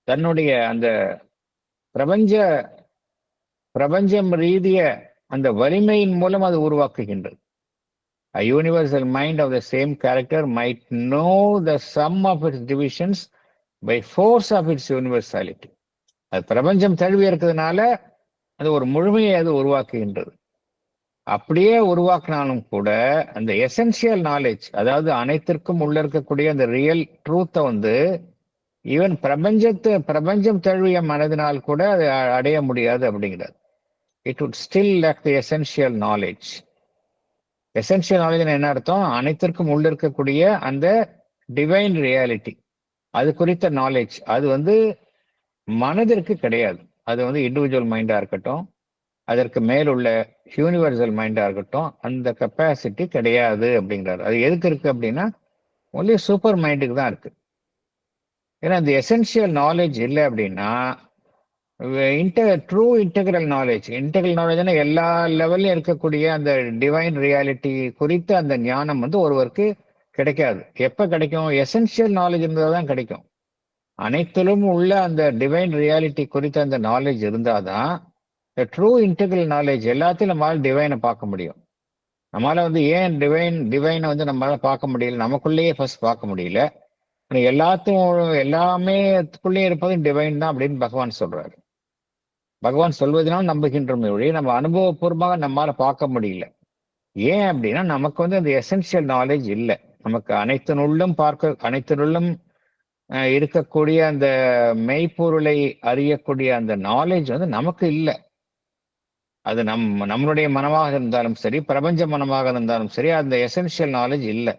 தன்னுடைய அந்த பிரபஞ்சம் ரீதிய அந்த வலிமையின் மூலம் அது உருவாக்குகின்றது. A universal mind of the same character might know the sum of its divisions by force of its universality. அது பிரபஞ்சம் தழுவி இருக்கிறதுனால அது ஒரு முழுமையை அது உருவாக்குகின்றது. அப்படியே உருவாக்கினாலும் கூட அந்த எசென்சியல் நாலேஜ், அதாவது அனைத்திற்கும் உள்ள இருக்கக்கூடிய அந்த ரியல் ட்ரூத்தை வந்து ஈவன் பிரபஞ்சம் தழுவிய மனதினால் கூட அதை அடைய முடியாது அப்படிங்கிறது. It would still lack the essential knowledge. Essential knowledge என்ன அர்த்தம், அனைத்திற்கும் உள்ள இருக்கக்கூடிய அந்த டிவைன் ரியாலிட்டி, அது குறித்த நாலேஜ் அது வந்து மனதிற்கு கிடையாது. அது வந்து இண்டிவிஜுவல் மைண்டா இருக்கட்டும், அதற்கு மேலுள்ள யூனிவர்சல் மைண்டா இருக்கட்டும், அந்த கெப்பாசிட்டி கிடையாது அப்படிங்கிறாரு. அது எதுக்கு இருக்கு அப்படின்னா ஒன்லி சூப்பர் மைண்டுக்கு தான் இருக்கு. ஏன்னா இந்த எசென்ஷியல் நாலேஜ் இல்லை அப்படின்னா ட்ரூ இன்டெகிரல் நாலேஜ்னா எல்லா லெவல்லையும் இருக்கக்கூடிய அந்த டிவைன் ரியாலிட்டி குறித்த அந்த ஞானம் வந்து ஒருவருக்கு கிடைக்காது. எப்ப கிடைக்கும்? எசென்ஷியல் நாலேஜ் இருந்தால் தான் கிடைக்கும். அனைத்திலும் உள்ள அந்த டிவைன் ரியாலிட்டி குறித்த அந்த நாலேஜ் இருந்தாதான் ட்ரூ இன்டெகிரல் நாலேஜ் எல்லாத்தையும் நம்மளால டிவைனை பார்க்க முடியும். நம்மளால வந்து ஏன் டிவைனை வந்து நம்மளால பார்க்க முடியல, நமக்குள்ளேயே ஃபர்ஸ்ட் பார்க்க முடியல. எல்லாமேக்குள்ளேயே இருப்பதும் டிவைன் தான் அப்படின்னு பகவான் சொல்றாரு. பகவான் சொல்வதனால் நம்புகின்றோமே ஒழிய நம்ம அனுபவபூர்வமாக நம்மளால பார்க்க முடியல. ஏன் அப்படின்னா நமக்கு வந்து அந்த எசென்ஷியல் நாலேஜ் இல்லை. நமக்கு அனைத்தினுள்ளும் இருக்கக்கூடிய அந்த மெய்ப்பொருளை அறியக்கூடிய அந்த நாலேஜ் வந்து நமக்கு இல்லை. அது நம்மளுடைய மனமாக இருந்தாலும் சரி, பிரபஞ்ச மனமாக இருந்தாலும் சரி, அந்த எசென்ஷியல் நாலேஜ் இல்லை.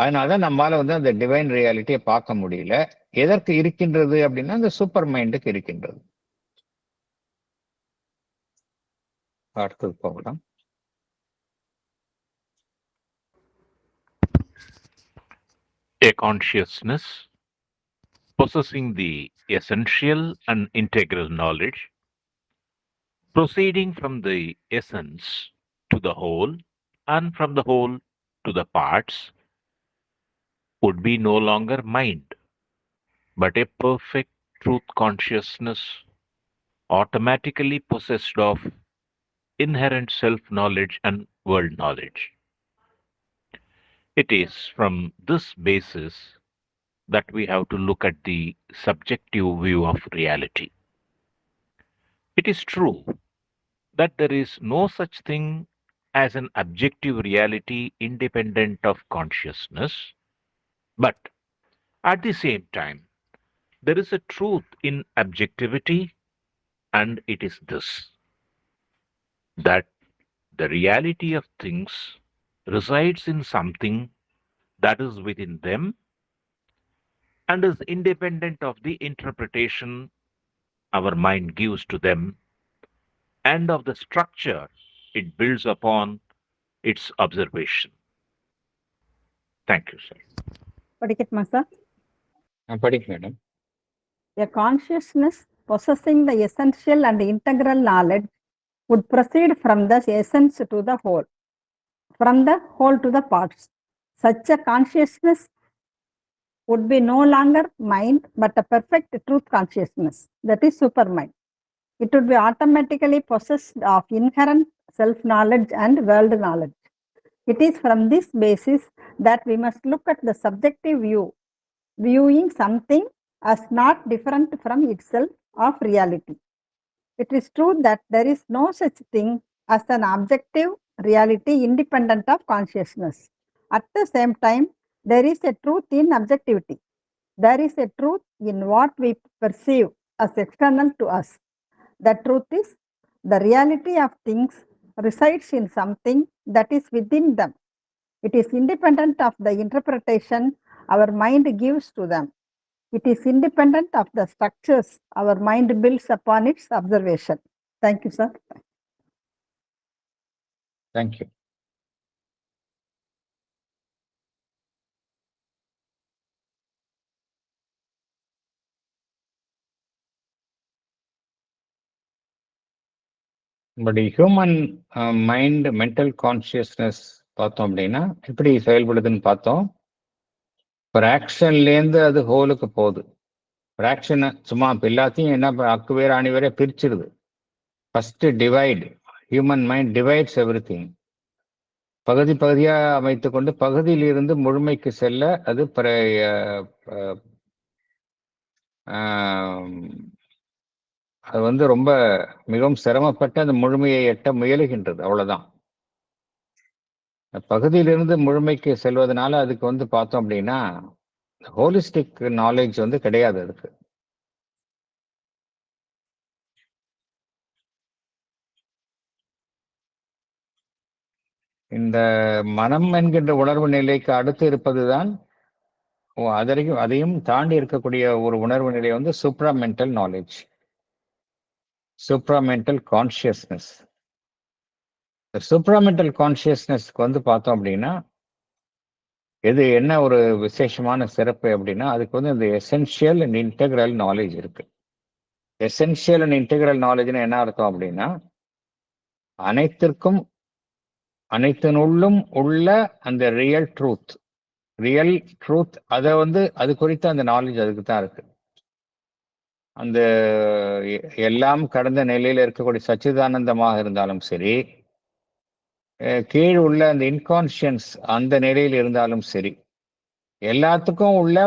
அதனாலதான் நம்மளால வந்து அந்த டிவைன் ரியாலிட்டியை பார்க்க முடியல. எதற்கு இருக்கின்றது அப்படின்னா அந்த சூப்பர் மைண்டுக்கு இருக்கின்றது. அடுத்தது போகலாம். A consciousness possessing the essential and integral knowledge, proceeding from the essence to the whole and from the whole to the parts, would be no longer mind, but a perfect truth consciousness, automatically possessed of inherent self-knowledge and world knowledge. It is from this basis that we have to look at the subjective view of reality. It is true that there is no such thing as an objective reality independent of consciousness, but at the same time, there is a truth in objectivity, and it is this: that the reality of things resides in something that is within them and is independent of the interpretation our mind gives to them and of the structure it builds upon its observation. Thank you, sir. படிக்கட்டுமா sir? படிக்க madam. A consciousness possessing the essential and integral knowledge would proceed from the essence to the whole, from the whole to the parts. Such a consciousness would be no longer mind, but a perfect truth consciousness, that is supermind. It would be automatically possessed of inherent self-knowledge and world knowledge. It is from this basis that we must look at the subjective view, viewing something as not different from itself of reality. It is true that there is no such thing as an objective reality independent of consciousness. At the same time, there is a truth in objectivity. There is a truth in what we perceive as external to us. The truth is, the reality of things resides in something that is within them. It is independent of the interpretation our mind gives to them. It is independent of the structures our mind builds upon its observation. Thank you, sir. Thank you. But human mind mental consciousness பார்த்தோம் அப்படின்னா எப்படி செயல்படுதுன்னு பார்த்தோம். ஃப்ராக்ஷன்லேருந்து அது ஹோலுக்கு போகுது. ஃப்ராக்ஷனை சும்மா எல்லாத்தையும் என்ன அக்கு வேற அணி வேற பிரிச்சிடுது. First divide, human mind divides everything. பகுதி பகுதியாக அமைத்து கொண்டு பகுதியிலிருந்து முழுமைக்கு செல்ல அது அது வந்து ரொம்ப மிகவும் சிரமப்பட்டு அந்த முழுமையை எட்ட முயலுகின்றது. அவ்வளவுதான். பகுதியிலிருந்து முழுமைக்கு செல்வதனால அதுக்கு வந்து பார்த்தோம் அப்படின்னா ஹோலிஸ்டிக் நாலேஜ் வந்து கிடையாது அதுக்கு. இந்த மனம் என்கின்ற உணர்வு நிலைக்கு அடுத்து இருப்பதுதான் அதையும் தாண்டி இருக்கக்கூடிய ஒரு உணர்வு நிலை வந்து சூப்ராமென்டல் நாலேஜ், சூப்ராமென்டல் கான்சியஸ்னஸ். சூப்ராமெண்டல் கான்சியஸ்னஸ்க்கு வந்து பார்த்தோம் அப்படின்னா இது என்ன ஒரு விசேஷமான சிறப்பு அப்படின்னா அதுக்கு வந்து இந்த எசென்ஷியல் அண்ட் இன்டெகிரல் நாலேஜ் இருக்கு. எசென்ஷியல் அண்ட் இன்டெகிரல் நாலேஜ்னு என்ன அர்த்தம் அப்படின்னா அனைத்தினுள்ளும் உள்ள அந்த ரியல் ட்ரூத் அதை வந்து அது குறித்த அந்த நாலேஜ் அதுக்கு தான் இருக்கு. அந்த எல்லாம் கடந்த நிலையில இருக்கக்கூடிய சச்சிதானந்தமாக இருந்தாலும் சரி, கீழ் உள்ள அந்த இன்கான்ஷியன்ஸ் அந்த நிலையில் இருந்தாலும் சரி, எல்லாத்துக்கும் உள்ள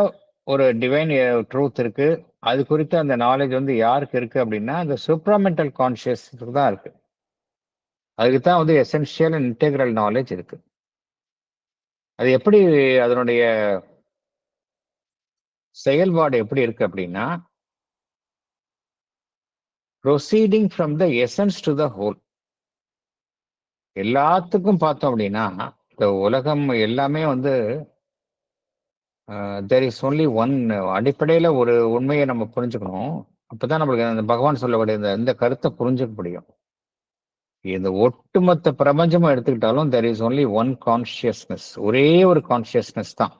ஒரு டிவைன் ட்ரூத் இருக்கு. அது குறித்த அந்த நாலேஜ் வந்து யாருக்கு இருக்கு அப்படின்னா அந்த சூப்ராமெண்டல் கான்சியஸ்க்கு தான் இருக்கு. அதுக்கு தான் வந்து எசென்ஷியல் அண்ட் இன்டெகிரல் நாலேஜ் இருக்கு. அது எப்படி அதனுடைய செயல்பாடு எப்படி இருக்கு அப்படின்னா proceeding from the essence to the whole. எல்லாத்துக்கும் பார்த்தோம் அப்படின்னா இந்த உலகம் எல்லாமே வந்து தெர் இஸ் ஒன்லி ஒன். அடிப்படையில ஒரு உண்மையை நம்ம புரிஞ்சுக்கணும். அப்பதான் நம்மளுக்கு அந்த பகவான் சொல்லக்கூடிய இந்த கருத்தை புரிஞ்சுக்க முடியும். இந்த ஒட்டுமொத்த பிரபஞ்சமும் எடுத்துக்கிட்டாலும் there is only one consciousness. ஒரே ஒரு கான்சியஸ்னஸ் தான்.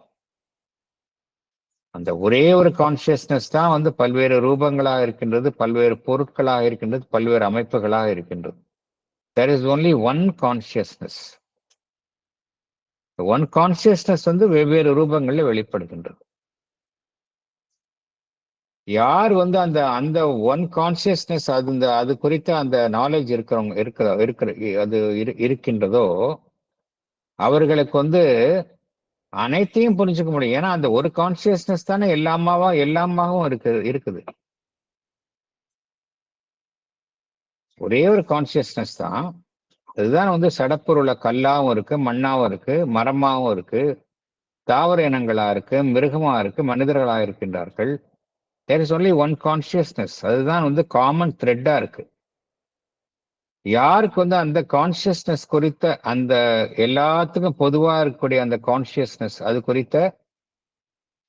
அந்த ஒரே ஒரு கான்சியஸ்னஸ் தான் வந்து பல்வேறு ரூபங்களாக இருக்கின்றது, பல்வேறு பொருட்களாக இருக்கின்றது, பல்வேறு அமைப்புகளாக இருக்கின்றது. There is only one consciousness. One consciousness வந்து வெவ்வேறு ரூபங்களில் வெளிப்படுகின்றது. யார் வந்து அந்த அந்த ஒன் கான்சியஸ்னஸ் அது குறித்த அந்த நாலேஜ் இருக்கின்றதோ அவர்களுக்கு வந்து அனைத்தையும் புரிஞ்சுக்க முடியும். ஏன்னா அந்த ஒரு கான்சியஸ்னஸ் தானே எல்லாமாவும் இருக்குது. ஒரே ஒரு கான்சியஸ்னஸ் தான். அதுதான் வந்து சடப்பொருள கல்லாவும் இருக்கு, மண்ணாவும் இருக்கு, மரமாவும் இருக்கு, தாவர இனங்களா இருக்கு, மிருகமா இருக்கு, மனிதர்களா இருக்கின்றார்கள். There is only one consciousness. அதுதான் வந்து காமன் த்ரெட்டா இருக்கு. யாருக்கு வந்து அந்த கான்சியஸ்னஸ் குறித்த அந்த எல்லாத்துக்கும் பொதுவா இருக்கக்கூடிய அந்த கான்சியஸ்னஸ் அது குறித்த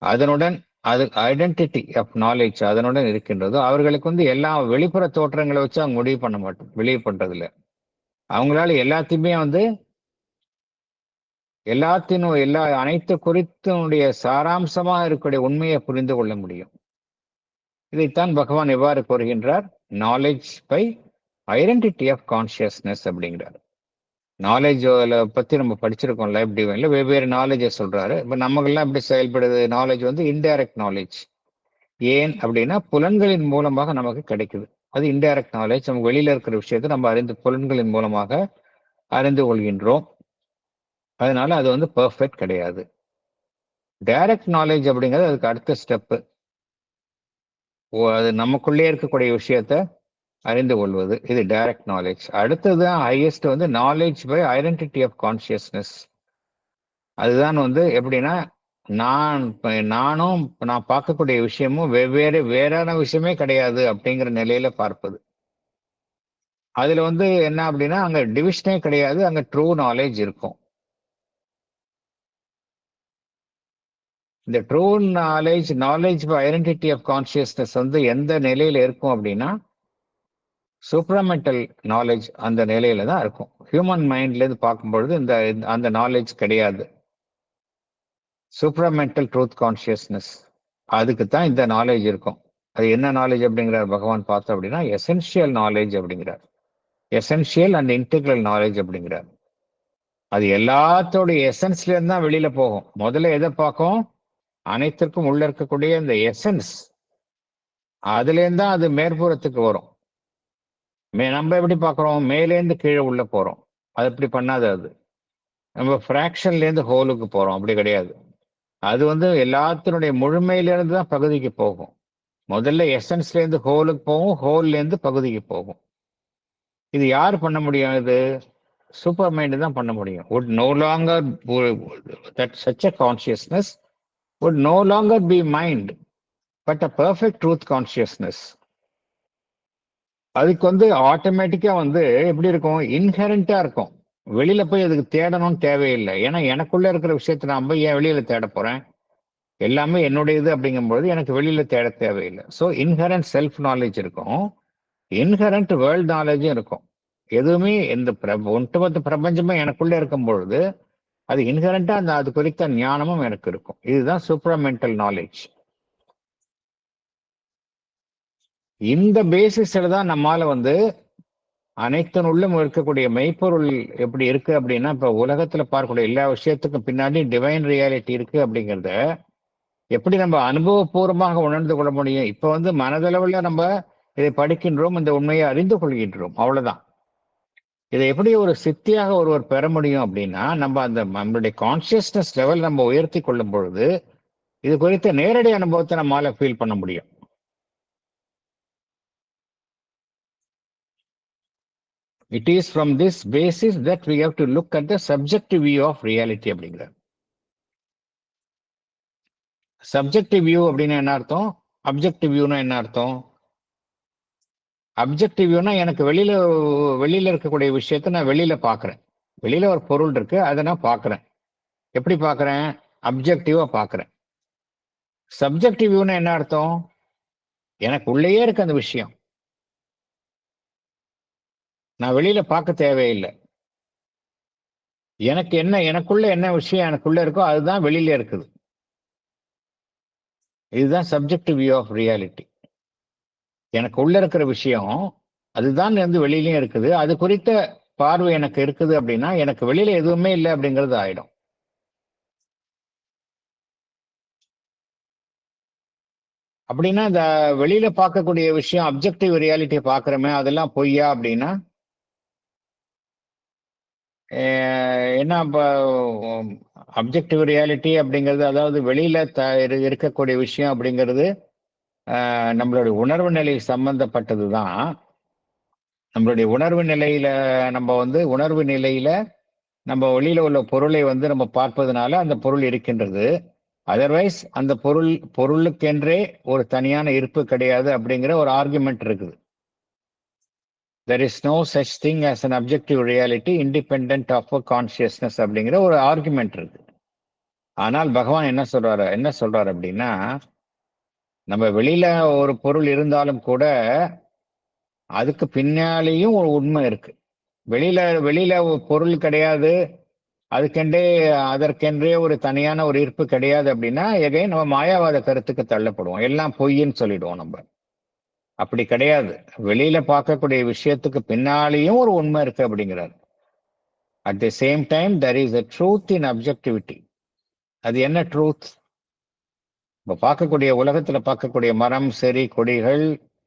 அதனுடன் அது ஐடென்டிட்டி ஆஃப் நாலேஜ் அதனுடன் இருக்கின்றதோ அவர்களுக்கு வந்து எல்லா வெளிப்புற தோற்றங்களை வச்சு அவங்க முடிவு பண்ண மாட்டோம், வெளியே பண்றதுல அவங்களால எல்லாத்தையுமே வந்து அனைத்து குறித்தினுடைய சாராம்சமாக இருக்கக்கூடிய உண்மையை புரிந்து கொள்ள முடியும். இதைத்தான் பகவான் எவ்வாறு கூறுகின்றார்? Knowledge by identity of consciousness அப்படிங்கிறார். நாலேஜ் பத்தி நம்ம படிச்சிருக்கோம் லைஃப் டிவைன்ல, வெவ்வேறு நாலேஜை சொல்றாரு. இப்ப நமக்கெல்லாம் எப்படி செயல்படுது? நாலேஜ் வந்து இன்டைரக்ட் நாலேஜ். ஏன் அப்படின்னா புலன்களின் மூலமாக நமக்கு கிடைக்குது. அது இன்டைரக்ட் நாலேஜ். நம்ம வெளியில இருக்கிற விஷயத்தை நம்ம புலன்களின் மூலமாக அறிந்து கொள்கின்றோம். அதனால அது வந்து பெர்ஃபெக்ட் கிடையாது. டைரக்ட் நாலேஜ் அப்படிங்கிறது அதுக்கு அடுத்த ஸ்டெப்பு. அது நமக்குள்ளே இருக்கக்கூடிய விஷயத்த அறிந்து கொள்வது, இது டைரக்ட் நாலேஜ். அடுத்ததுதான் ஹையஸ்ட் வந்து knowledge by identity of consciousness. அதுதான் வந்து எப்படின்னா நான் பார்க்கக்கூடிய விஷயமும் வேறான விஷயமே கிடையாது அப்படிங்கிற நிலையில பார்ப்பது. அதுல வந்து என்ன அப்படின்னா அங்க டிவிஷனே கிடையாது, அங்க ட்ரூ நாலேஜ் இருக்கும். இந்த true knowledge by identity of consciousness வந்து எந்த நிலையில இருக்கும் அப்படின்னா சூப்ராமெண்டல் நாலேஜ் அந்த நிலையில தான் இருக்கும். ஹியூமன் மைண்ட்ல இருந்து பார்க்கும்பொழுது அந்த நாலேஜ் கிடையாது. சூப்ராமெண்டல் ட்ரூத் கான்சியஸ்னஸ் அதுக்கு தான் இந்த நாலேஜ் இருக்கும். அது என்ன நாலேஜ் அப்படிங்கிறார் பகவான் பார்த்தோம் அப்படின்னா எசென்ஷியல் நாலேஜ் அப்படிங்கிறார். எசென்ஷியல் அண்ட் இன்டெகிரல் நாலேஜ் அப்படிங்கிறார். அது எல்லாத்தோடைய எசன்ஸ்ல இருந்து தான் வெளியில போகும். முதல்ல எதை பார்க்கும்? அனைத்திற்கும் உள்ள இருக்கக்கூடிய இந்த எசன்ஸ், அதுல இருந்து தான் அது மேற்புறத்துக்கு வரும். நம்ம எப்படி பார்க்குறோம்? மேலேருந்து கீழே உள்ள போறோம். அது எப்படி பண்ணாது. அது நம்ம ஃப்ராக்ஷன்ல இருந்து ஹோலுக்கு போறோம், அப்படி கிடையாது. அது வந்து எல்லாத்தினுடைய முழுமையிலிருந்து தான் பகுதிக்கு போகும். முதல்ல எசன்ஸ்ல இருந்து ஹோலுக்கு போகும், ஹோல்ல இருந்து பகுதிக்கு போகும். இது யார் பண்ண முடியும்? இது சூப்பர் மைண்ட் தான் பண்ண முடியும். would no longer that such a consciousness would no longer be mind but a perfect truth consciousness. அதுக்கு வந்து ஆட்டோமேட்டிக்கா வந்து எப்படி இருக்கும்? இன்ஹெரண்டா இருக்கும். வெளியில போய் அதுக்கு தேடணும்னு தேவையில்லை. ஏன்னா எனக்குள்ள இருக்கிற விஷயத்தை நான் போய் ஏன் வெளியில தேட போறேன்? எல்லாமே என்னுடையது அப்படிங்கும்போது எனக்கு வெளியில தேட தேவையில்லை. ஸோ இன்ஹெரண்ட் செல்ஃப் நாலேஜ் இருக்கும், இன்ஹெரண்ட் வேர்ல்ட் நாலேஜும் இருக்கும். எதுவுமே இந்த ஒட்டுமொத்த பிரபஞ்சமே எனக்குள்ள இருக்கும் பொழுது அது இன்ஹரண்டா அந்த அது குறித்த ஞானமும் எனக்கு இருக்கும். இதுதான் சூப்பர்மெண்டல் நாலேஜ். இந்த பேசிஸ்ல தான் நம்மால வந்து அனைத்தினுள்ளும் இருக்கக்கூடிய மெய்ப்பொருள் எப்படி இருக்கு அப்படின்னா, இப்ப உலகத்துல பார்க்கக்கூடிய எல்லா விஷயத்துக்கும் பின்னாடி டிவைன் ரியாலிட்டி இருக்கு அப்படிங்கிறத எப்படி நம்ம அனுபவபூர்வமாக உணர்ந்து கொள்ள முடியும்? இப்ப வந்து மனதளவுல நம்ம இதை படிக்கின்றோம், இந்த உண்மையை அறிந்து கொள்கின்றோம், அவ்வளவுதான். இதை எப்படி ஒரு சித்தியாக ஒருவர் பெற முடியும் அப்படின்னா, நம்ம அந்த நம்மளுடைய கான்சியஸ்னஸ் லெவல் நம்ம உயர்த்தி கொள்ளும் பொழுது இது குறித்த நேரடி அனுபவத்தை நம்மளால ஃபீல் பண்ண முடியும். It is from this basis that we have to look at the subjective view of reality அப்படிங்கிற. சப்ஜெக்டிவ் வியூ அப்படின்னு என்ன அர்த்தம்? அப்ஜெக்டிவ் வியூனா என்ன அர்த்தம்? அப்ஜெக்டிவ் வியூனா எனக்கு வெளியில இருக்கக்கூடிய விஷயத்த நான் வெளியில பாக்குறேன். வெளியில ஒரு பொருள் இருக்கு, அதை நான் பாக்குறேன். எப்படி பாக்குறேன்? அப்ஜெக்டிவா பாக்குறேன். சப்ஜெக்டிவ் வியூனா என்ன அர்த்தம்? எனக்கு உள்ளேயே இருக்கு அந்த விஷயம், நான் வெளியில பார்க்க தேவையில்லை. எனக்கு என்ன, எனக்குள்ள என்ன விஷயம் எனக்குள்ள இருக்கோ அதுதான் வெளியில இருக்குது. இதுதான் சப்ஜெக்டிவ் வியூ ஆஃப் ரியாலிட்டி. எனக்கு உள்ள இருக்கிற விஷயம் அதுதான் வந்து வெளியிலயும் இருக்குது. அது குறித்த பார்வை எனக்கு இருக்குது அப்படின்னா எனக்கு வெளியில எதுவுமே இல்லை அப்படிங்கிறது ஆயிடும். அப்படின்னா இந்த வெளியில பார்க்கக்கூடிய விஷயம் அப்ஜெக்டிவ் ரியாலிட்டியை பார்க்கிறோமே அதெல்லாம் பொய்யா அப்படின்னா என்ன? அப்ஜெக்டிவ் ரியாலிட்டி அப்படிங்கிறது, அதாவது வெளியில இருக்கக்கூடிய விஷயம் அப்படிங்கிறது நம்மளுடைய உணர்வு நிலை சம்பந்தப்பட்டது தான். நம்மளுடைய உணர்வு நிலையில நம்ம வெளியில உள்ள பொருளை வந்து நம்ம பார்ப்பதனால அந்த பொருள் இருக்கின்றது. அதர்வைஸ் அந்த பொருளுக்கென்றே ஒரு தனியான இருப்பு கிடையாது அப்படிங்கிற ஒரு ஆர்குமெண்ட் இருக்குது. There is no such thing as an objective reality independent of a consciousness அப்படிங்கிற ஒரு ஆர்குமெண்ட் இருக்கு. ஆனால் பகவான் என்ன சொல்றாரு அப்படின்னா, நம்ம வெளியில ஒரு பொருள் இருந்தாலும் கூட அதுக்கு பின்னாலேயும் ஒரு உண்மை இருக்கு. வெளியில ஒரு பொருள் கிடையாது, அதற்கென்றே ஒரு தனியான ஒரு இருப்பு கிடையாது அப்படின்னா எகைன் நம்ம மாயாவாத கருத்துக்கு தள்ளப்படுவோம், எல்லாம் பொய்ன்னு சொல்லிடுவோம். நம்ம அப்படி கிடையாது. வெளியில பார்க்கக்கூடிய விஷயத்துக்கு பின்னாலேயும் ஒரு உண்மை இருக்கு அப்படிங்கிறார். At the same time there is a truth in objectivity. அது என்ன ட்ரூத்? இப்போ பார்க்கக்கூடிய உலகத்துல பார்க்கக்கூடிய மரம், செடி, கொடிகள்,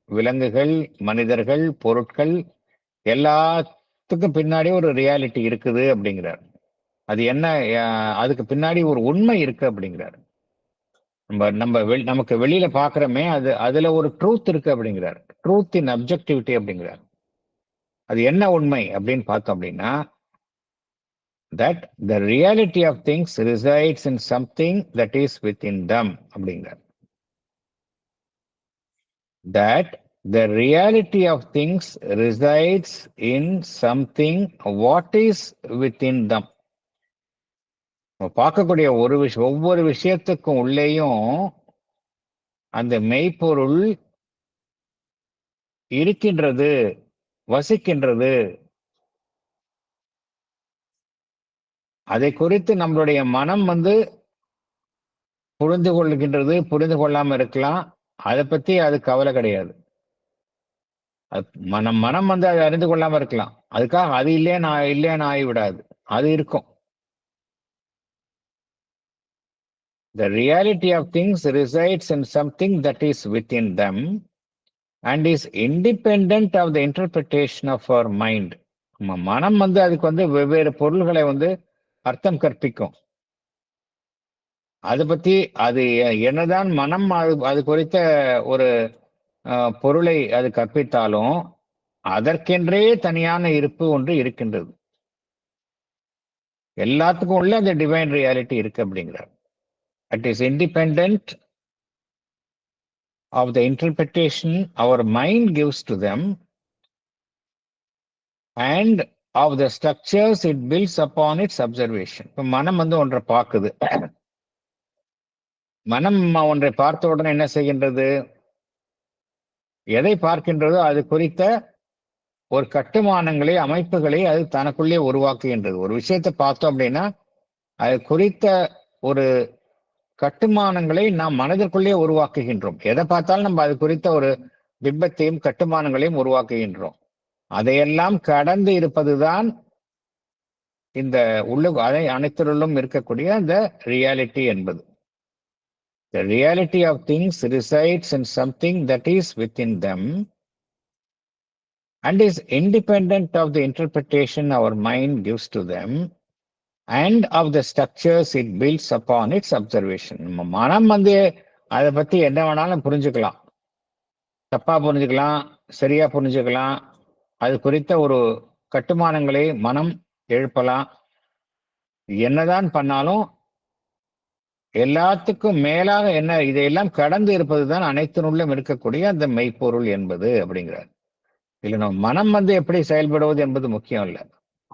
விலங்குகள், மனிதர்கள், பொருட்கள் எல்லாத்துக்கும் பின்னாடி ஒரு ரியாலிட்டி இருக்குது அப்படிங்கிறார். அது என்ன? அதுக்கு பின்னாடி ஒரு உண்மை இருக்கு அப்படிங்கிறார். நமக்கு வெளியில பாக்குறோமே அதுல ஒரு ட்ரூத் இருக்கு அப்படிங்கிறார். ட்ரூத் இன் அப்ஜெக்டிவிட்டி அப்படிங்கிறார். அது என்ன உண்மை அப்படின்னு பார்த்தோம் அப்படின்னா, that the reality of things resides in something that is within them அப்படிங்கிறார். That the reality of things resides in something what is within them. பார்க்கக்கூடிய ஒவ்வொரு விஷயத்துக்கும் உள்ளேயும் அந்த மெய்ப்பொருள் இருக்கின்றது, வசிக்கின்றது. அதை குறித்து நம்மளுடைய மனம் வந்து புரிந்து கொள்கின்றது, புரிந்து கொள்ளாம இருக்கலாம். அதை பத்தி அது கவலை கிடையாது. மனம் வந்து அதை அறிந்து கொள்ளாம இருக்கலாம். அதுக்காக அது இல்லைன்னு ஆகிவிடாது, அது இருக்கும். The reality of things resides in something that is within them and is independent of the interpretation of our mind. மனம் வந்து அதுக்கு வந்து வெவ்வேறு பொருள்களை வந்து அர்த்தம் கற்பிக்கும். அதை பத்தி அது என்னதான் மனம் அது குறித்த ஒரு பொருளை அது கற்பித்தாலும் அதற்கென்றே தனியான இருப்பு ஒன்று இருக்கின்றது. எல்லாத்துக்கும் உள்ள அந்த டிவைன் ரியாலிட்டி இருக்கு அப்படிங்கிறார். It is independent of the interpretation our mind gives to them and of the structures it builds upon its observation. இப்போ மனம் வந்து ஒன்றை பார்க்குது. மனம் ஒன்றை பார்த்த உடனே என்ன செய்கின்றது? எதை பார்க்கின்றதோ அது குறித்த ஒரு கட்டுமானங்களை, அமைப்புகளை அது தனக்குள்ளே உருவாக்குகின்றது. ஒரு விஷயத்தை பார்த்தோம் அப்படின்னா அது குறித்த ஒரு கட்டுமானங்களை நாம் மனதிற்குள்ளே உருவாக்குகின்றோம். எதை பார்த்தாலும் நம்ம அது குறித்த ஒரு பிம்பத்தையும் கட்டுமானங்களையும் உருவாக்குகின்றோம். அதையெல்லாம் கடந்து இருப்பதுதான் இந்த அதை அனைத்திலும் இருக்கக்கூடிய அந்த ரியாலிட்டி என்பது. The reality of things resides in something that is within them and is independent of the interpretation our mind gives to them and of the structures it builds upon its observation. மனம் அதை பத்தி என்ன வேணாலும் புரிஞ்சுக்கலாம், தப்பா புரிஞ்சுக்கலாம், சரியா புரிஞ்சுக்கலாம். அது குறித்த ஒரு கட்டுமானங்களை மனம் எழுப்பலாம். என்னதான் பண்ணாலும் எல்லாத்துக்கும் மேலாக என்ன, இதையெல்லாம் கடந்து இருப்பதுதான் அனைத்தினுள்ளும் இருக்கக்கூடிய அந்த மெய்ப்பொருள் என்பது அப்படிங்கிறார். இல்ல நம்ம மனம் எப்படி செயல்படுவது என்பது முக்கியம் இல்லை,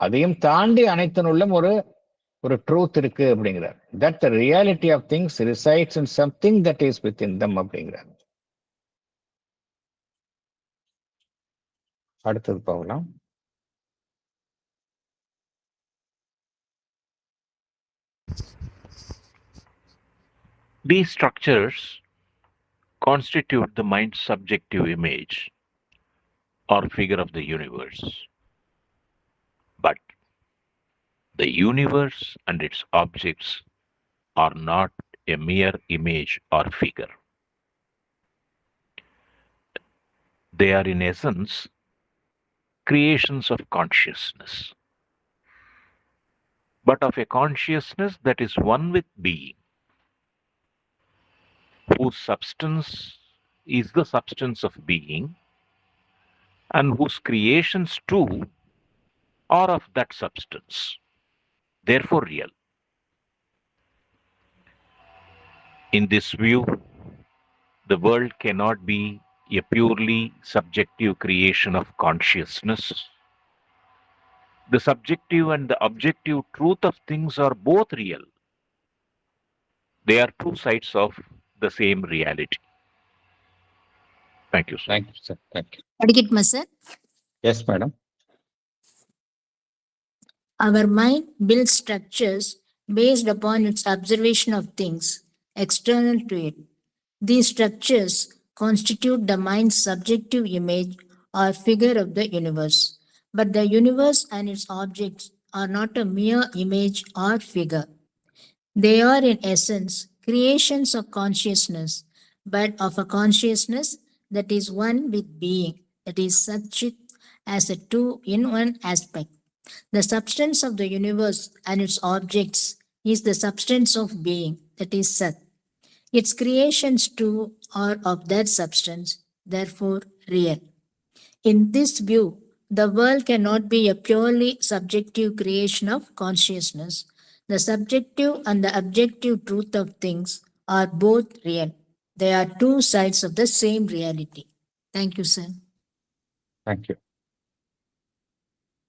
அதையும் தாண்டி அனைத்தினுள்ளும் ஒரு ட்ரூத் இருக்கு அப்படிங்கிறார். That the reality of things resides in something that is within them அப்படிங்கிறார். அடுத்தது போகலாம். These structures constitute the mind's subjective image or figure of the universe. But the universe and its objects are not a mere image or figure. They are in essence creations of consciousness, but of a consciousness that is one with being, whose substance is the substance of being, and whose creations too are of that substance, therefore real. In this view, the world cannot be a purely subjective creation of consciousness. The subjective and the objective truth of things are both real. They are two sides of the same reality. Thank you, sir. Thank you, sir. Thank you. Adikitma, sir. Yes, madam. Our mind builds structures based upon its observation of things external to it. These structures constitute the mind's subjective image or figure of the universe. But the universe and its objects are not a mere image or figure. They are in essence creations of consciousness, but of a consciousness that is one with being, that is Satchit as a two in one aspect. The substance of the universe and its objects is the substance of being, that is Sat. Its creations too are of that substance, therefore real. In this view, the world cannot be a purely subjective creation of consciousness. The subjective and the objective truth of things are both real. They are two sides of the same reality. Thank you, sir. Thank you.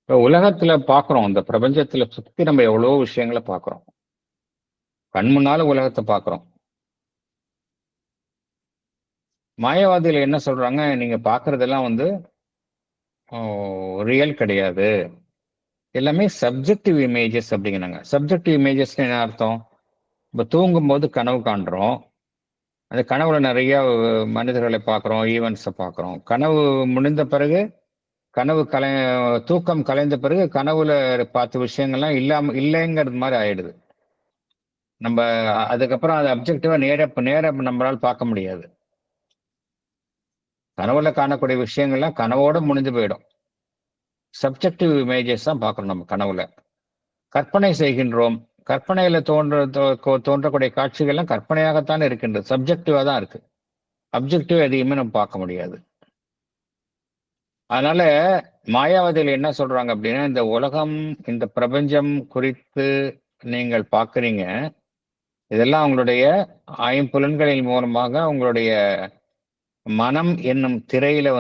இப்போ உலகத்துல பாக்குறோம், இந்த பிரபஞ்சத்துல சுத்தி நம்ம எவ்வளவோ விஷயங்களை பாக்குறோம். கண் முன்னால உலகத்தை பாக்குறோம். மாயவாதிகள் என்ன சொல்றாங்க, நீங்க பாக்குறதெல்லாம் ரியல் கிடையாது, எல்லாமே சப்ஜெக்டிவ் இமேஜஸ் அப்படிங்கிறாங்க. சப்ஜெக்டிவ் இமேஜஸ் என்ன அர்த்தம்? இப்போ தூங்கும் போது கனவு காண்றோம், அந்த கனவுல நிறைய மனிதர்களை பார்க்குறோம், ஈவெண்ட்ஸை பார்க்குறோம். கனவு முடிந்த பிறகு தூக்கம் கலைந்த பிறகு கனவுல பார்த்த விஷயங்கள்லாம் இல்லைங்கிறது மாதிரி ஆயிடுது. நம்ம அதுக்கப்புறம் அது அப்ஜெக்டிவா நேர நம்மளால பார்க்க முடியாது. கனவுல காணக்கூடிய விஷயங்கள்லாம் கனவோட முடிஞ்சு போயிடும். சப்ஜெக்டிவ் இமேஜஸ் தான் பார்க்கணும் நம்ம கனவுல. கற்பனை செய்கின்றோம், கற்பனையில தோன்றக்கூடிய காட்சிகள்லாம் கற்பனையாகத்தான் இருக்கின்றது, சப்ஜெக்டிவா தான் இருக்கு. அப்ஜெக்டிவ் எதையுமே நம்ம பார்க்க முடியாது. அதனால மாயாவதியில் என்ன சொல்றாங்க அப்படின்னா, இந்த உலகம், இந்த பிரபஞ்சம் குறித்து நீங்கள் பார்க்குறீங்க, இதெல்லாம் உங்களுடைய ஐம்புலன்களின் மூலமாக உங்களுடைய மனம் என்னும் திரையில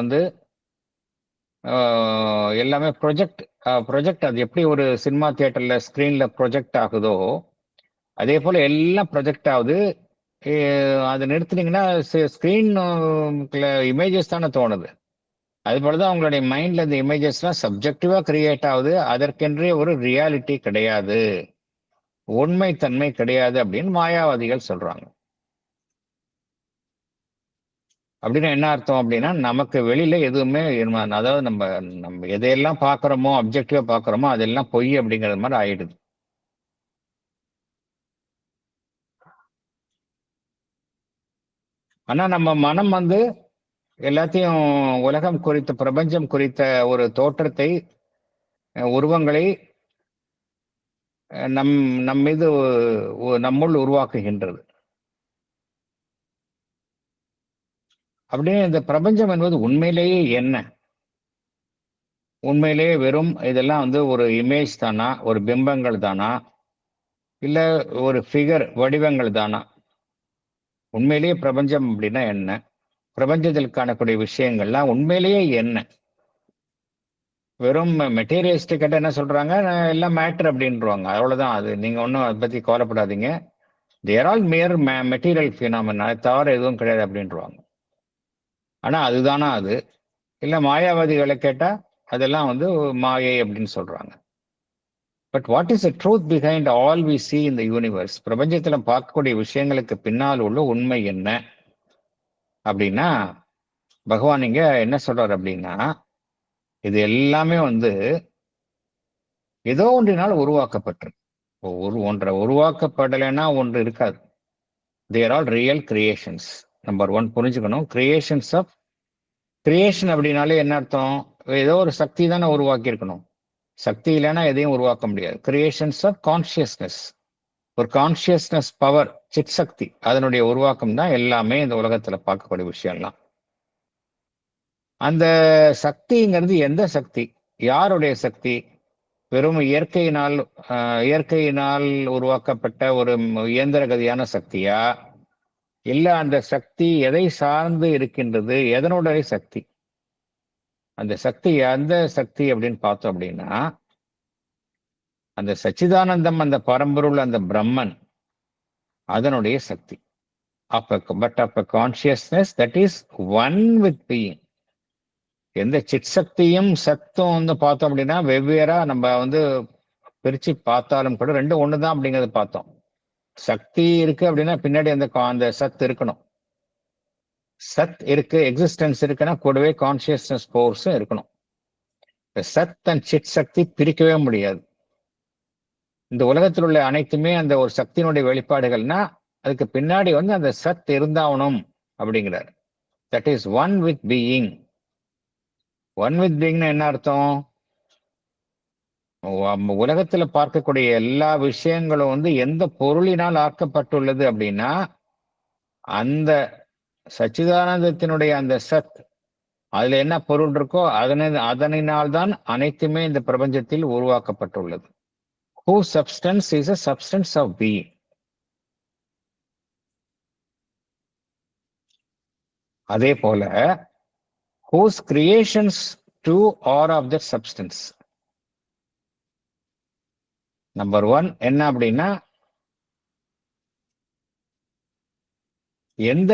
எல்லாமே ப்ரொஜெக்ட் அது எப்படி ஒரு சினிமா தியேட்டர்ல ஸ்கிரீன்ல ப்ரொஜெக்ட் ஆகுதோ அதே போல எல்லாம் ப்ரொஜெக்ட் ஆகுது. அதை நிறுத்தினீங்கன்னா ஸ்கிரீன் இமேஜஸ் தானே தோணுது. அது போலதான் உங்களுடைய மைண்ட்ல இந்த இமேஜஸ்லாம் சப்ஜெக்டிவா கிரியேட் ஆகுது. அதற்கென்றே ஒரு ரியாலிட்டி கிடையாது, உண்மைத்தன்மை கிடையாது அப்படின்னு மாயாவாதிகள் சொல்றாங்க. அப்படின்னா என்ன அர்த்தம் அப்படின்னா, நமக்கு வெளியில எதுவுமே அதாவது நம்ம நம்ம எதையெல்லாம் பார்க்கறோமோ, அப்ஜெக்டிவா பார்க்கறோமோ அதெல்லாம் பொய் அப்படிங்கிறது மாதிரி ஆயிடுது. ஆனா நம்ம மனம் வந்து எல்லாத்தையும் உலகம் குறித்த, பிரபஞ்சம் குறித்த ஒரு தோற்றத்தை, உருவங்களை நம் மீது நம்முள் உருவாக்குகின்றது. அப்படியே இந்த பிரபஞ்சம் என்பது உண்மையிலேயே என்ன? உண்மையிலேயே வெறும் இதெல்லாம் வந்து ஒரு இமேஜ் தானா, ஒரு பிம்பங்கள் தானா, இல்ல ஒரு ஃபிகர் வடிவங்கள் தானா? உண்மையிலேயே பிரபஞ்சம் அப்படின்னா என்ன? பிரபஞ்சத்தில் காணக்கூடிய விஷயங்கள்லாம் உண்மையிலேயே என்ன? வெறும் மெட்டீரியலிஸ்டிக்கிட்ட என்ன சொல்றாங்க, எல்லாம் மேட்டர் அப்படின்றாங்க. அவ்வளவுதான். அது நீங்க ஒன்றும் அதை பத்தி கவலைப்படாதீங்க. தேர் ஆல் மியர் மெட்டீரியல் ஃபினாமினா, தவிர எதுவும் கிடையாது அப்படின்றாங்க. ஆனா அதுதானா அது? இல்ல மாயாவாதிகளை கேட்டா அதெல்லாம் வந்து மாயை அப்படின்னு சொல்றாங்க. But what is the truth behind all we see in the universe? பிரபஞ்சத்துல பார்க்கக்கூடிய விஷயங்களுக்கு பின்னால் உள்ள உண்மை என்ன அப்படின்னா, பகவான் இங்க என்ன சொல்றாரு அப்படின்னா, இது எல்லாமே வந்து ஏதோ ஒன்றினால் உருவாக்கப்பட்டிருக்கு. ஒன்றை உருவாக்கப்படலைன்னா ஒன்று இருக்காது. தேர் ஆல் ரியல் கிரியேஷன்ஸ். நம்பர் 1 புரிஞ்சுக்கணும். கிரியேஷன்ஸ் ஆஃப் கிரியேஷன் அப்படின்னாலே என்ன அர்த்தம்? ஏதோ ஒரு சக்தி தானே உருவாக்கி இருக்கணும். சக்தி இல்லைன்னா எதையும் உருவாக்க முடியாது. கிரியேஷன்ஸ் ஆஃப் கான்சியஸ்னஸ், ஒரு கான்சியஸ்னஸ் பவர், சிட் சக்தி, அதனுடைய உருவாக்கம் தான் எல்லாமே இந்த உலகத்துல பார்க்கக்கூடிய விஷயம்லாம். அந்த சக்திங்கிறது எந்த சக்தி? யாருடைய சக்தி? வெறும் இயற்கையினால் உருவாக்கப்பட்ட ஒரு இயந்திர கதியான சக்தியா? இல்ல அந்த சக்தி எதை சார்ந்து இருக்கின்றது? எதனுடைய சக்தி? அந்த சக்தி எந்த சக்தி அப்படின்னு பார்த்தோம் அப்படின்னா, அந்த சச்சிதானந்தம், அந்த பரம்பொருள், அந்த பிரம்மன், அதனுடைய சக்தி. But of consciousness that is one with being. எந்த சிட் சக்தியும் சத்தும் வந்து பார்த்தோம் அப்படின்னா வெவ்வேறா நம்ம வந்து பிரிச்சு பார்த்தாலும் கூட ரெண்டும் ஒண்ணுதான் அப்படிங்கறத பார்த்தோம். சக்தி இருக்கு அப்படின்னா பின்னாடி அந்த சத் இருக்கணும். சத் இருக்கு, எக்ஸிஸ்டன்ஸ் இருக்குன்னா கூடவே கான்சியஸ்னஸ் ஃபோர்ஸும் இருக்கணும். சத் அண்ட் சிட் சக்தி பிரிக்கவே முடியாது. இந்த உலகத்தில் உள்ள அனைத்துமே அந்த ஒரு சக்தியினுடைய வெளிப்பாடுகள்னா அதுக்கு பின்னாடி வந்து அந்த சத் இருந்தாகணும் அப்படிங்கிறார். That is one with being. One with பீயிங்னா என்ன அர்த்தம்? உலகத்துல பார்க்கக்கூடிய எல்லா விஷயங்களும் வந்து எந்த பொருளினால் ஆக்கப்பட்டுள்ளது அப்படின்னா அந்த சச்சிதானந்தத்தினுடைய அந்த சத், அதுல என்ன பொருள் இருக்கோ அதனினால்தான் அனைத்துமே இந்த பிரபஞ்சத்தில் உருவாக்கப்பட்டுள்ளது. Who substance is a substance of being. அதே போல whose creations too are of that substance. Number 1 என்ன அப்படின்னா, எந்த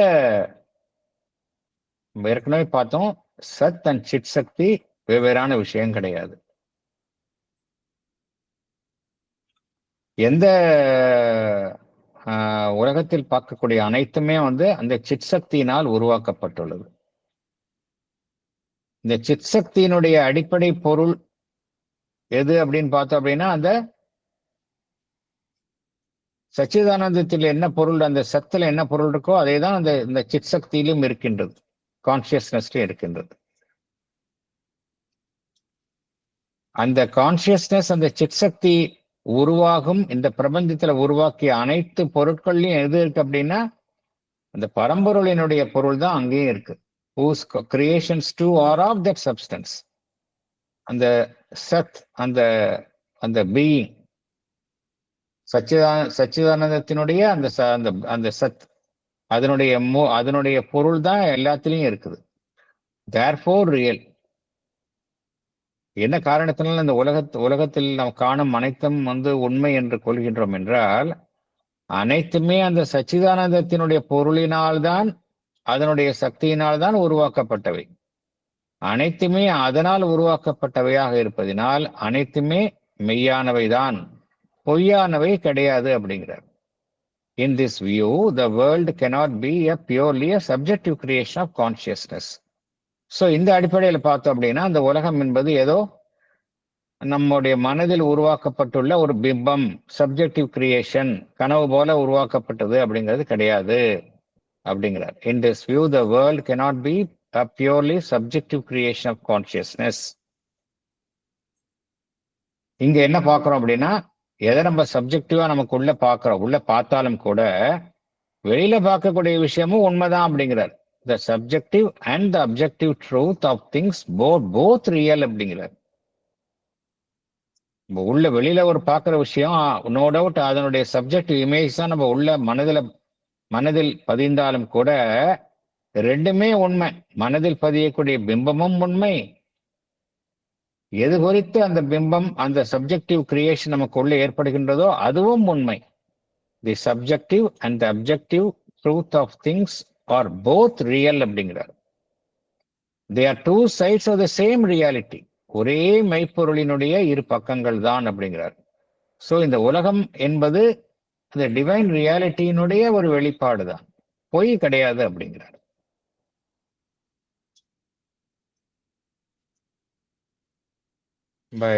ஏற்கனவே பார்த்தோம், சத் அண்ட் சிட் சக்தி வெவ்வேறான விஷயம் கிடையாது. எந்த உலகத்தில் பார்க்கக்கூடிய அனைத்துமே வந்து அந்த சிட் சக்தியினால் உருவாக்கப்பட்டுள்ளது. இந்த சிட் சக்தியினுடைய அடிப்படை பொருள் எது அப்படின்னு பார்த்தோம் அப்படின்னா, அந்த சச்சிதானந்தத்தில் என்ன பொருள், அந்த சத்துல என்ன பொருள் இருக்கோ அதே தான் இந்த சிட் சக்தியிலும் இருக்கின்றது, கான்சியஸ்னஸ்ல இருக்கின்றது. அந்த கான்சியஸ்னஸ், அந்த சிட் சக்தி உருவாகும் இந்த பிரபஞ்சத்துல உருவாக்கிய அனைத்து பொருட்கள்லயும் எது இருக்கு அப்படின்னா அந்த பரம்பொருளினுடைய பொருள் தான் அங்கேயும் இருக்கு. whose creations too are of that substance. அந்த சத், அந்த பீயிங், சச்சிதானந்தத்தினுடைய அந்த சத், அதனுடைய பொருள் தான் எல்லாத்திலையும் இருக்குது. therefore real. என்ன காரணத்தினால இந்த உலகத்தில் நாம் காணும் அனைத்தும் வந்து உண்மை என்று கொள்கின்றோம் என்றால், அனைத்துமே அந்த சச்சிதானந்தத்தினுடைய பொருளினால்தான், அதனுடைய சக்தியினால்தான் உருவாக்கப்பட்டவை. அனைத்துமே அதனால் உருவாக்கப்பட்டவையாக இருப்பதினால் அனைத்துமே மெய்யானவைதான், பொய்யானவை கிடையாது அப்படிங்கிறார். In this view, the world cannot be a purely a subjective creation of consciousness. So இந்த அடிப்படையில் பார்த்தோம் அப்படின்னா அந்த உலகம் என்பது ஏதோ நம்முடைய மனதில் உருவாக்கப்பட்டுள்ள ஒரு பிம்பம், சப்ஜெக்டிவ் கிரியேஷன், கனவு போல உருவாக்கப்பட்டது அப்படிங்கிறது கிடையாது அப்படிங்கிறார். In this view, the world cannot be a purely subjective creation of consciousness. இங்க என்ன பார்க்கிறோம் அப்படின்னா, எதை நம்ம சப்ஜெக்டிவா நமக்கு உள்ள பார்க்கிறோம், உள்ள பார்த்தாலும் கூட வெளியில பார்க்கக்கூடிய விஷயமும் உண்மைதான் அப்படிங்கிறார். The subjective and the objective truth of things both real அப்படிங்கிறார். உள்ள வெளியில ஒரு பார்க்கிற விஷயம் நோ டவுட் அதனுடைய சப்ஜெக்டிவ் இமேஜ் தான் நம்ம உள்ள மனதில் பதிந்தாலும் கூட ரெண்டுமே உண்மை. மனதில் பதியக்கூடிய பிம்பமும் உண்மை, எது குறித்து அந்த பிம்பம் அந்த சப்ஜெக்டிவ் கிரியேஷன் நமக்குள்ள ஏற்படுகின்றதோ அதுவும் உண்மை. The subjective and the objective truth of things are both real அப்படிங்கிறார். They are two sides of the same reality. ஒரே மெய்ப்பொருளினுடைய இரு பக்கங்கள் தான் அப்படிங்கிறார். ஸோ இந்த உலகம் என்பது இந்த டிவைன் ரியாலிட்டியினுடைய ஒரு வெளிப்பாடு தான், பொய் கிடையாது அப்படிங்கிறார்.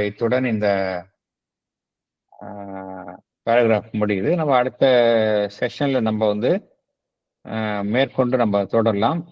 இத்துடன் இந்த பேராகிராஃப் முடியுது. நம்ம அடுத்த செஷன்ல நம்ம மேற்கொண்டு நம்ம தொடரலாம்.